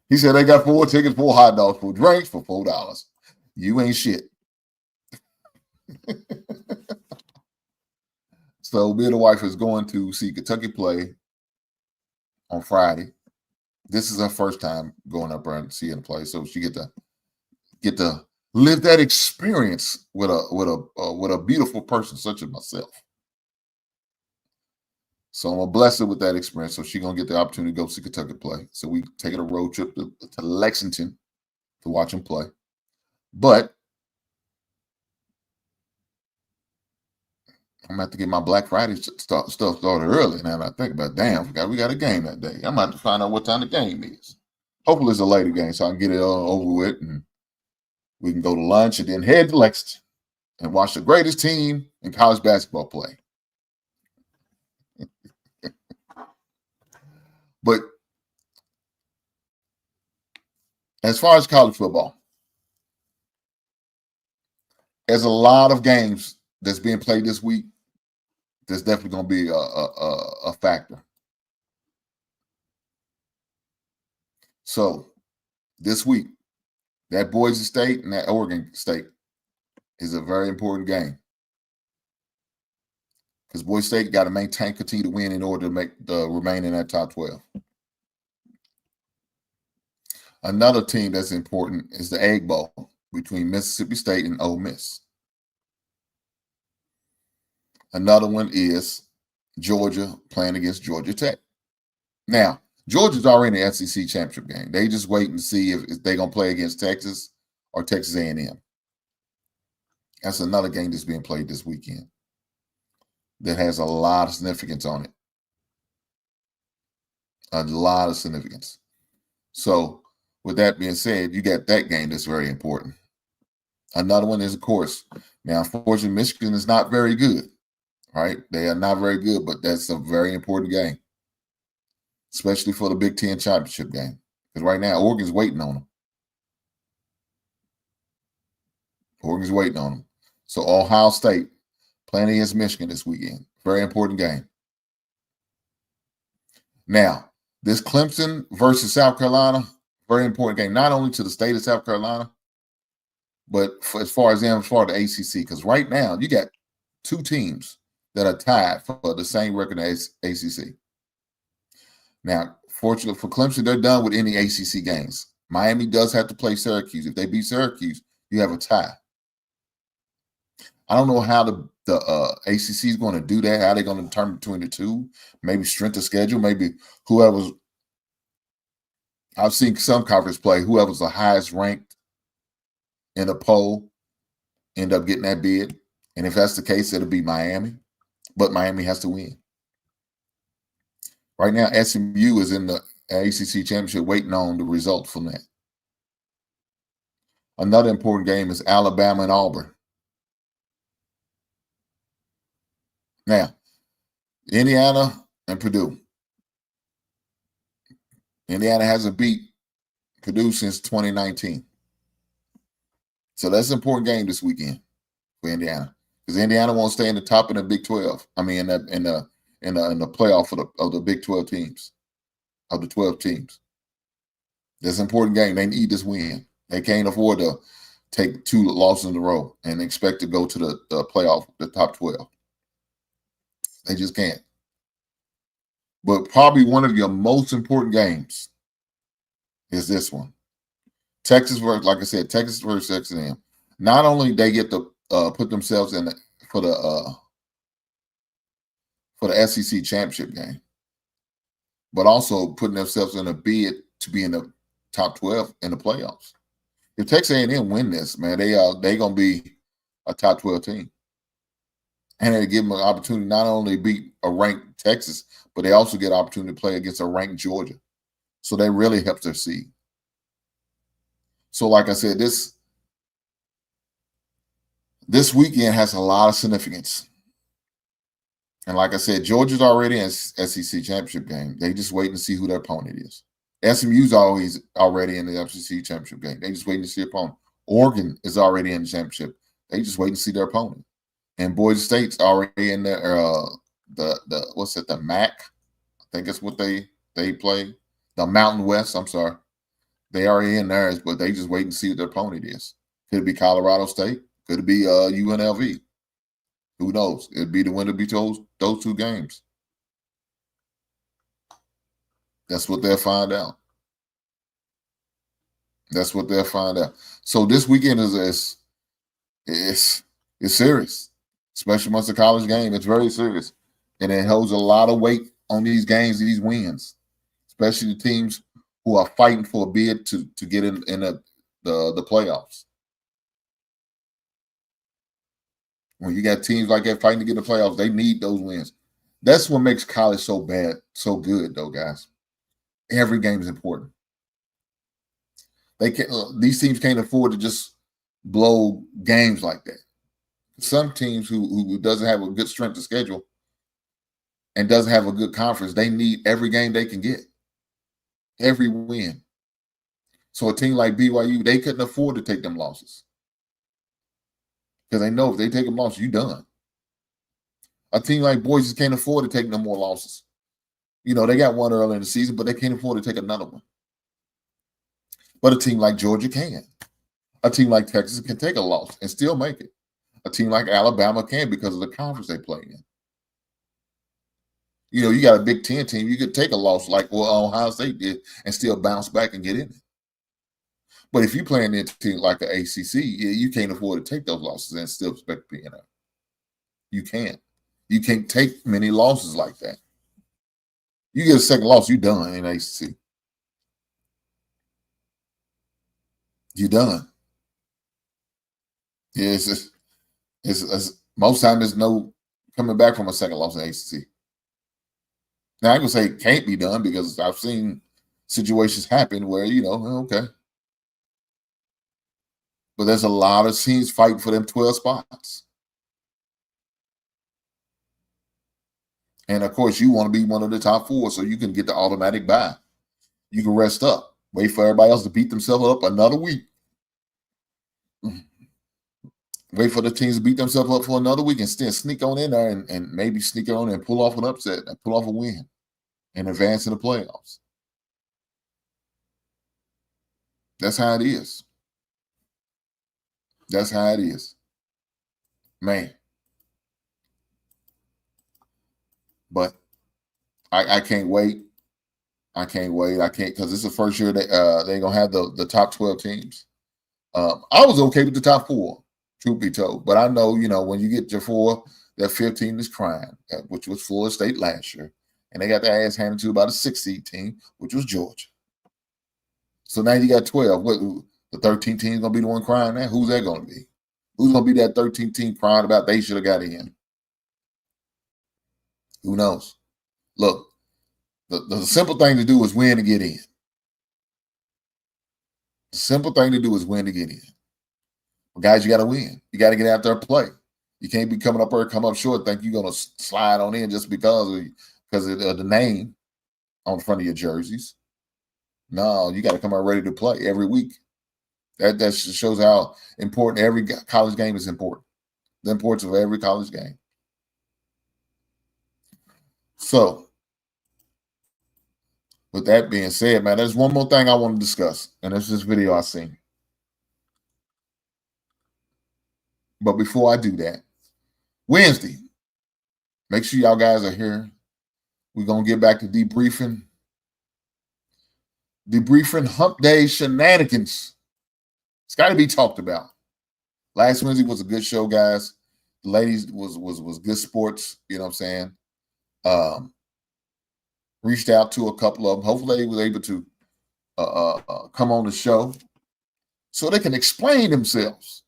he said they got 4 tickets, 4 hot dogs, 4 drinks for $4. You ain't shit. So me and the wife is going to see Kentucky play on Friday. This is her first time going up there and seeing the play, so she get to live that experience with a beautiful person such as myself. So I'm gonna bless her with that experience. So she's gonna get the opportunity to go see Kentucky play. So we taking a road trip to Lexington to watch them play. But I'm gonna have to get my Black Friday stuff started early. Now I think about, damn, we got a game that day. I'm gonna have to find out what time the game is. Hopefully it's a later game, so I can get it all over with, and we can go to lunch and then head to Lexington and watch the greatest team in college basketball play. But as far as college football, there's a lot of games that's being played this week. There's definitely going to be a factor. So this week, that Boise State and that Oregon State is a very important game, because Boise State got to continue to win in order to remain in that top 12. Another team that's important is the Egg Bowl between Mississippi State and Ole Miss. Another one is Georgia playing against Georgia Tech. Now, Georgia's already in the SEC championship game. They just waiting to see if they're going to play against Texas or Texas A&M. That's another game that's being played this weekend that has a lot of significance on it. A lot of significance. So, with that being said, you got that game that's very important. Another one is, of course, now, unfortunately, Michigan is not very good, right? They are not very good, but that's a very important game, especially for the Big Ten championship game. Because right now, Oregon's waiting on them. Oregon's waiting on them. So, Ohio State playing against Michigan this weekend. Very important game. Now, this Clemson versus South Carolina, very important game, not only to the state of South Carolina, but as far as the ACC. Because right now, you got two teams that are tied for the same record as ACC. Now, fortunately for Clemson, they're done with any ACC games. Miami does have to play Syracuse. If they beat Syracuse, you have a tie. I don't know how the ACC is going to do that, how they're going to determine between the two. Maybe strength of schedule, maybe whoever's – I've seen some conference play, whoever's the highest ranked in a poll end up getting that bid. And if that's the case, it'll be Miami. But Miami has to win. Right now, SMU is in the ACC championship waiting on the result from that. Another important game is Alabama and Auburn. Now, Indiana and Purdue. Indiana hasn't beat Purdue since 2019. So that's an important game this weekend for Indiana. Because Indiana won't stay in the top of the Big 12. I mean, in the playoff of the Big 12 teams, of the 12 teams. That's an important game. They need this win. They can't afford to take two losses in a row and expect to go to the playoff, the top 12. They just can't. But probably one of your most important games is this one. Texas versus, like I said, Texas versus Texas A&M. Not only they get to put themselves in for the SEC championship game, but also putting themselves in a bid to be in the top 12 in the playoffs. If Texas A&M win this, man, they gonna be a top 12 team. And they give them an opportunity not only to beat a ranked Texas, but they also get an opportunity to play against a ranked Georgia. So that really helps their seed. So like I said, this weekend has a lot of significance. And like I said, Georgia's already in SEC championship game. They just waiting to see who their opponent is. SMU's already in the SEC championship game. They just waiting to see their opponent. Oregon is already in the championship. They just waiting to see their opponent. And Boise State's already in there. The MAC? I think that's what they play. The Mountain West, I'm sorry. They already in there, but they just waiting to see what their opponent is. Could it be Colorado State? Could it be UNLV? Who knows? It'd be the winner between those two games. That's what they'll find out. That's what they'll find out. So this weekend is serious, especially once the college game. It's very serious, and it holds a lot of weight on these games, these wins, especially the teams who are fighting for a bid to get in the playoffs. When you got teams like that fighting to get in the playoffs, they need those wins. That's what makes college so good, though, guys. Every game is important. These teams can't afford to just blow games like that. Some teams who doesn't have a good strength of schedule and doesn't have a good conference, they need every game they can get, every win. So a team like BYU, they couldn't afford to take them losses because they know if they take them losses, you're done. A team like Boise can't afford to take no more losses. You know, they got one early in the season, but they can't afford to take another one. But a team like Georgia can. A team like Texas can take a loss and still make it. A team like Alabama can because of the conference they play in. You know, you got a Big Ten team, you could take a loss like Ohio State did and still bounce back and get in it. But if you play in a team like the ACC, you can't afford to take those losses and still expect to be in it. You can't. You can't take many losses like that. You get a second loss, you're done in ACC. You're done. Yeah, it's most time there's no coming back from a second loss in ACC. Now I can say it can't be done because I've seen situations happen where, okay. But there's a lot of teams fighting for them 12 spots. And of course, you want to be one of the top 4 so you can get the automatic bye. You can rest up, wait for everybody else to beat themselves up another week. Wait for the teams to beat themselves up for another week and still sneak on in there and maybe sneak on and pull off an upset and pull off a win and advance in the playoffs. That's how it is. That's how it is. Man. But I can't wait. I can't wait. I can't, because it's the first year they're going to have the top 12 teams. I was okay with the top 4, truth be told. But I know, when you get your 4, that 15 is crying, which was Florida State last year. And they got their ass handed to about a 6-seed team, which was Georgia. So now you got 12. What, the 13th team is going to be the one crying now? Who's that going to be? Who's going to be that 13th team crying about they should have got in? Who knows? Look, the simple thing to do is win to get in. The simple thing to do is win to get in. Well, guys, you got to win. You got to get out there and play. You can't be coming up there, come up short, think you're going to slide on in just because of the name on the front of your jerseys. No, you got to come out ready to play every week. That shows how important every college game is important. The importance of every college game. So, with that being said, man, there's one more thing I want to discuss, and it's this video I seen. But before I do that, Wednesday, make sure y'all guys are here. We're going to get back to debriefing. Debriefing hump day shenanigans. It's got to be talked about. Last Wednesday was a good show, guys. The ladies was good sports, you know what I'm saying? Reached out to a couple of them. Hopefully they were able to come on the show so they can explain themselves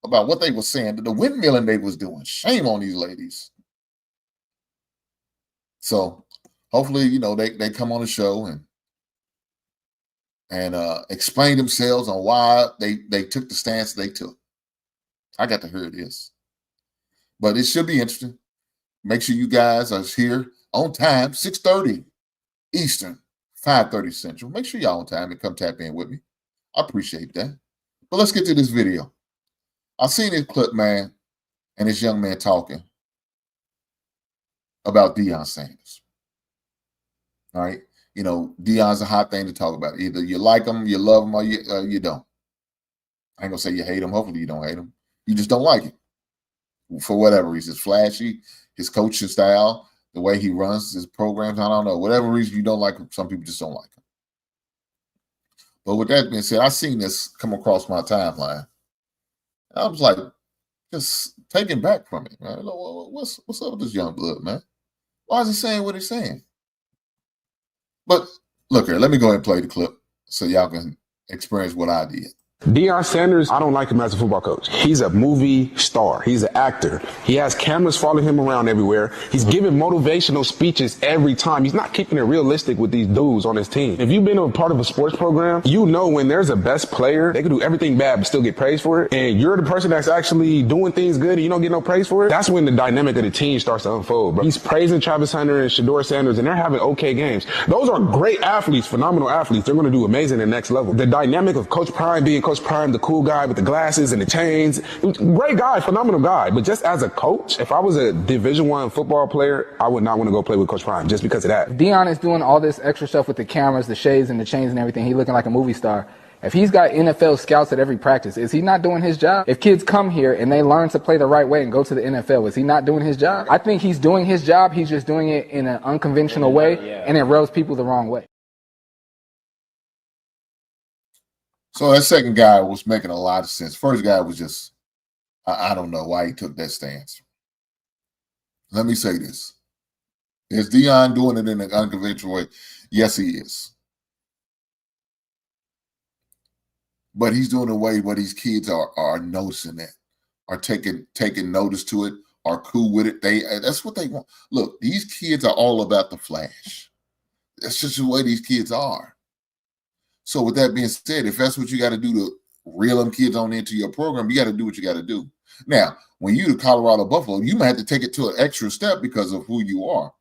about what they were saying, the windmilling they was doing. Shame on these ladies. So hopefully, they come on the show and explain themselves on why they took the stance they took. I got to hear this. But it should be interesting. Make sure you guys are here on time, 6:30 Eastern, 5:30 Central. Make sure y'all on time and come tap in with me. I appreciate that. But let's get to this video. I seen this clip, man, and this young man talking about Deion Sanders. All right. Deion's a hot thing to talk about. Either you like him, you love him, or you don't. I ain't going to say you hate him. Hopefully you don't hate him. You just don't like him. For whatever reason. It's flashy, his coaching style, the way he runs his programs, I don't know. Whatever reason you don't like him, some people just don't like him. But with that being said, I seen this come across my timeline. I was like, just taken back from it, man. What's up with this young blood, man? Why is he saying what he's saying? But look here, let me go ahead and play the clip so y'all can experience what I did. Deion Sanders, I don't like him as a football coach. He's a movie star. He's an actor. He has cameras following him around everywhere. He's giving motivational speeches every time. He's not keeping it realistic with these dudes on his team. If you've been a part of a sports program, you know when there's a best player, they can do everything bad but still get praise for it. And you're the person that's actually doing things good and you don't get no praise for it. That's when the dynamic of the team starts to unfold, bro. He's praising Travis Hunter and Shador Sanders, and they're having okay games. Those are great athletes, phenomenal athletes. They're going to do amazing at the next level. The dynamic of Coach Prime being Coach Prime, the cool guy with the glasses and the chains, great guy, phenomenal guy. But just as a coach, if I was a Division I football player, I would not want to go play with Coach Prime just because of that. Deion is doing all this extra stuff with the cameras, the shades and the chains and everything. He looking like a movie star. If he's got NFL scouts at every practice, is he not doing his job? If kids come here and they learn to play the right way and go to the NFL, is he not doing his job? I think he's doing his job. He's just doing it in an unconventional way, and it rubs people the wrong way. So that second guy was making a lot of sense. First guy was just, I don't know why he took that stance. let me say this. Is Deion doing it in an unconventional way? Yes, he is. But he's doing it in a way where these kids are noticing it, are taking notice to it, are cool with it. That's what they want. Look, these kids are all about the flash. That's just the way these kids are. So with that being said, if that's what you got to do to reel them kids on into your program, you got to do what you got to do. Now, when you to Colorado Buffalo, you might have to take it to an extra step because of who you are.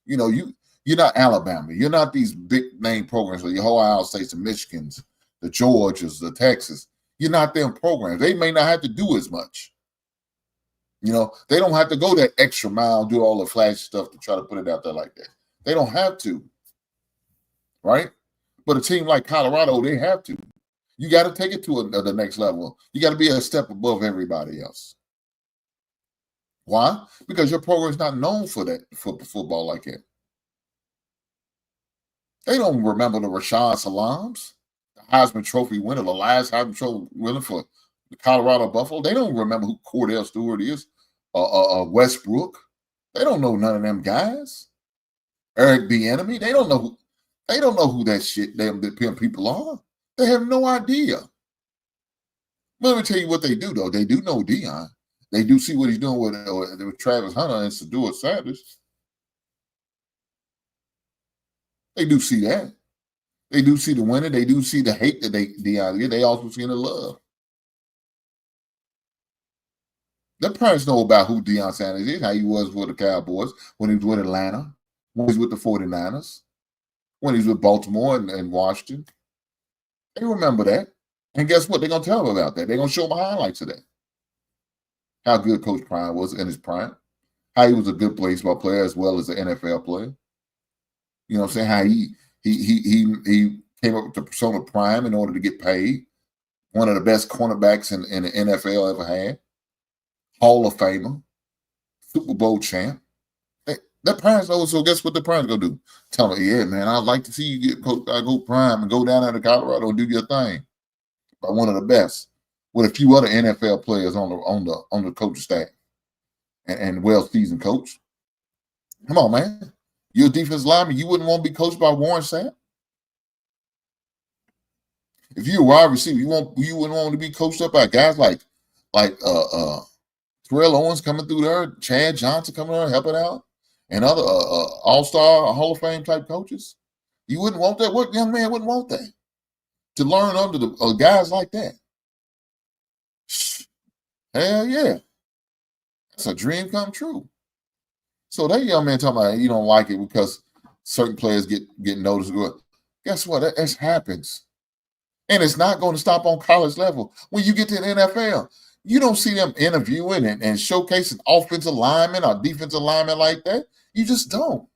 You know, you're not Alabama. You're not these big name programs like your Ohio States, the Michigans, the Georgias, the Texas. You're not them programs. They may not have to do as much. You know, they don't have to go that extra mile, do all the flash stuff to try to put it out there like that. They don't have to. Right? But a team like Colorado, they have to. You got to take it to the next level. You got to be a step above everybody else. Why? Because your program is not known for that, for football like that. They don't remember the Rashad Salams, the Heisman Trophy winner, the last Heisman Trophy winner for the Colorado Buffalo. They don't remember who Cordell Stewart is, Westbrook. They don't know none of them guys. Eric Bieniemy. They don't know who that shit them people are. They have no idea. Let me tell you what they do, though. They do know Deion. They do see what he's doing with Travis Hunter and Sedua Sanders. They do see that. They do see the winning. They do see the hate that Deion get. They also see the love. Their parents know about who Deion Sanders is, how he was with the Cowboys, when he was with Atlanta, when he was with the 49ers, when he was with Baltimore and Washington. They remember that. And guess what? They're going to tell them about that. They're going to show them highlights of that. How good Coach Prime was in his prime. How he was a good baseball player as well as an NFL player. You know what I'm saying? How he came up with the persona Prime in order to get paid. One of the best cornerbacks in the NFL ever had. Hall of Famer. Super Bowl champ. Their parents know, so guess what the parents going to do? Tell them, yeah, man, I'd like to see you get Coach Prime and go down there to Colorado and do your thing. By one of the best. With a few other NFL players on the coaching staff and well-seasoned coach. Come on, man. You're a defensive lineman. You wouldn't want to be coached by Warren Sapp? If you're a wide receiver, you wouldn't want to be coached up by guys like Terrell Owens coming through there, Chad Johnson coming there helping out, and other all-star Hall of Fame type coaches? You wouldn't want that? What young man wouldn't want that? To learn under the guys like that? Hell yeah. That's a dream come true. So that young man talking about you don't like it because certain players get noticed. Guess what? That happens. And it's not going to stop on college level. When you get to the NFL, you don't see them interviewing and showcasing offensive linemen or defensive linemen like that. You just don't.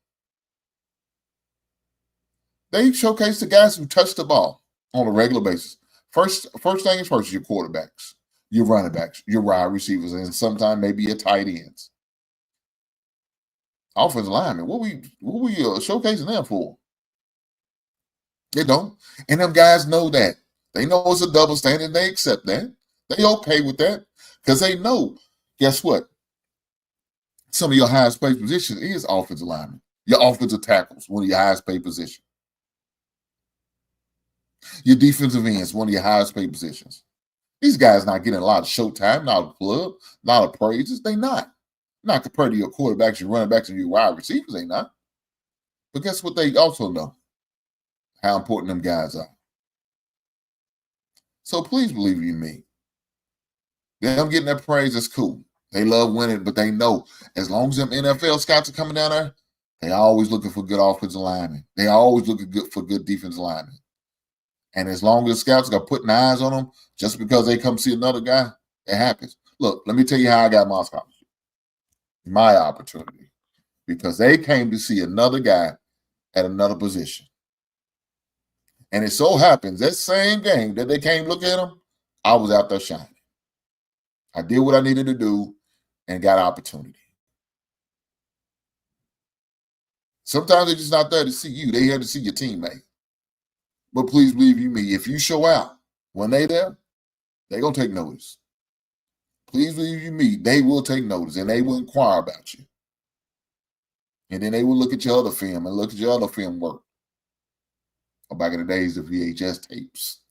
They showcase the guys who touch the ball on a regular basis. First thing is first, your quarterbacks, your running backs, your wide receivers, and sometimes maybe your tight ends. Offensive linemen, what we showcasing them for? They don't. And them guys know that. They know it's a double standard. They accept that. They okay with that because they know, guess what? Some of your highest paid positions is offensive linemen. Your offensive tackles, one of your highest paid positions. Your defensive ends, one of your highest paid positions. These guys not getting a lot of showtime, not a club, a lot of praises. They not. Not compared to your quarterbacks, your running backs, and your wide receivers, they not. But guess what they also know? How important them guys are. So please believe in me. Them getting that praise is cool. They love winning, but they know as long as them NFL scouts are coming down there, they always looking for good offensive linemen. They always looking good for good defensive linemen. And as long as the scouts are putting eyes on them, just because they come see another guy, it happens. Look, let me tell you how I got my scholarship. My opportunity. Because they came to see another guy at another position. And it so happens that same game that they came look at him, I was out there shining. I did what I needed to do and got opportunity. Sometimes they're just not there to see you. They're here to see your teammate. But please believe you me, if you show out when they there, they're going to take notice. Please believe you me, they will take notice and they will inquire about you. And then they would look at your other film and look at your other film work. Or back in the days of VHS tapes.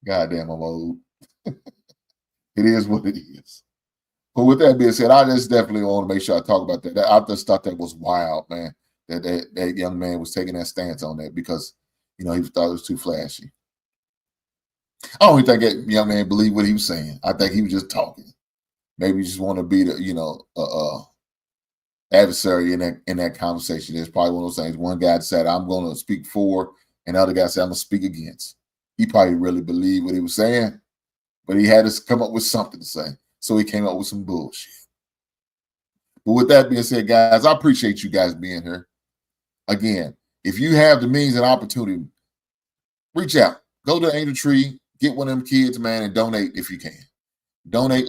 Goddamn, I'm old. It is what it is. But with that being said, I just definitely want to make sure I talk about that. I just thought that was wild, man. That young man was taking that stance on that because, he thought it was too flashy. I don't even think that young man believed what he was saying. I think he was just talking. Maybe he just want to be the, adversary in that conversation. There's probably one of those things. One guy said, I'm going to speak for, and the other guy said, I'm going to speak against. He probably really believed what he was saying, but he had to come up with something to say. So he came up with some bullshit. But with that being said, guys, I appreciate you guys being here. Again, if you have the means and opportunity, reach out. Go to Angel Tree, get one of them kids, man, and donate if you can. Donate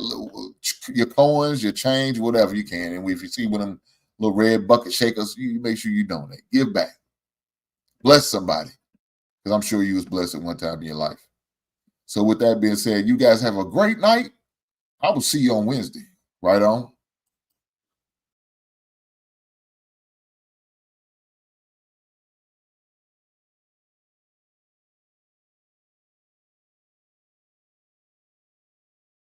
your coins, your change, whatever you can. And if you see one of them little red bucket shakers, you make sure you donate. Give back. Bless somebody. Because I'm sure you was blessed at one time in your life. So with that being said, you guys have a great night. I will see you on Wednesday. Right on.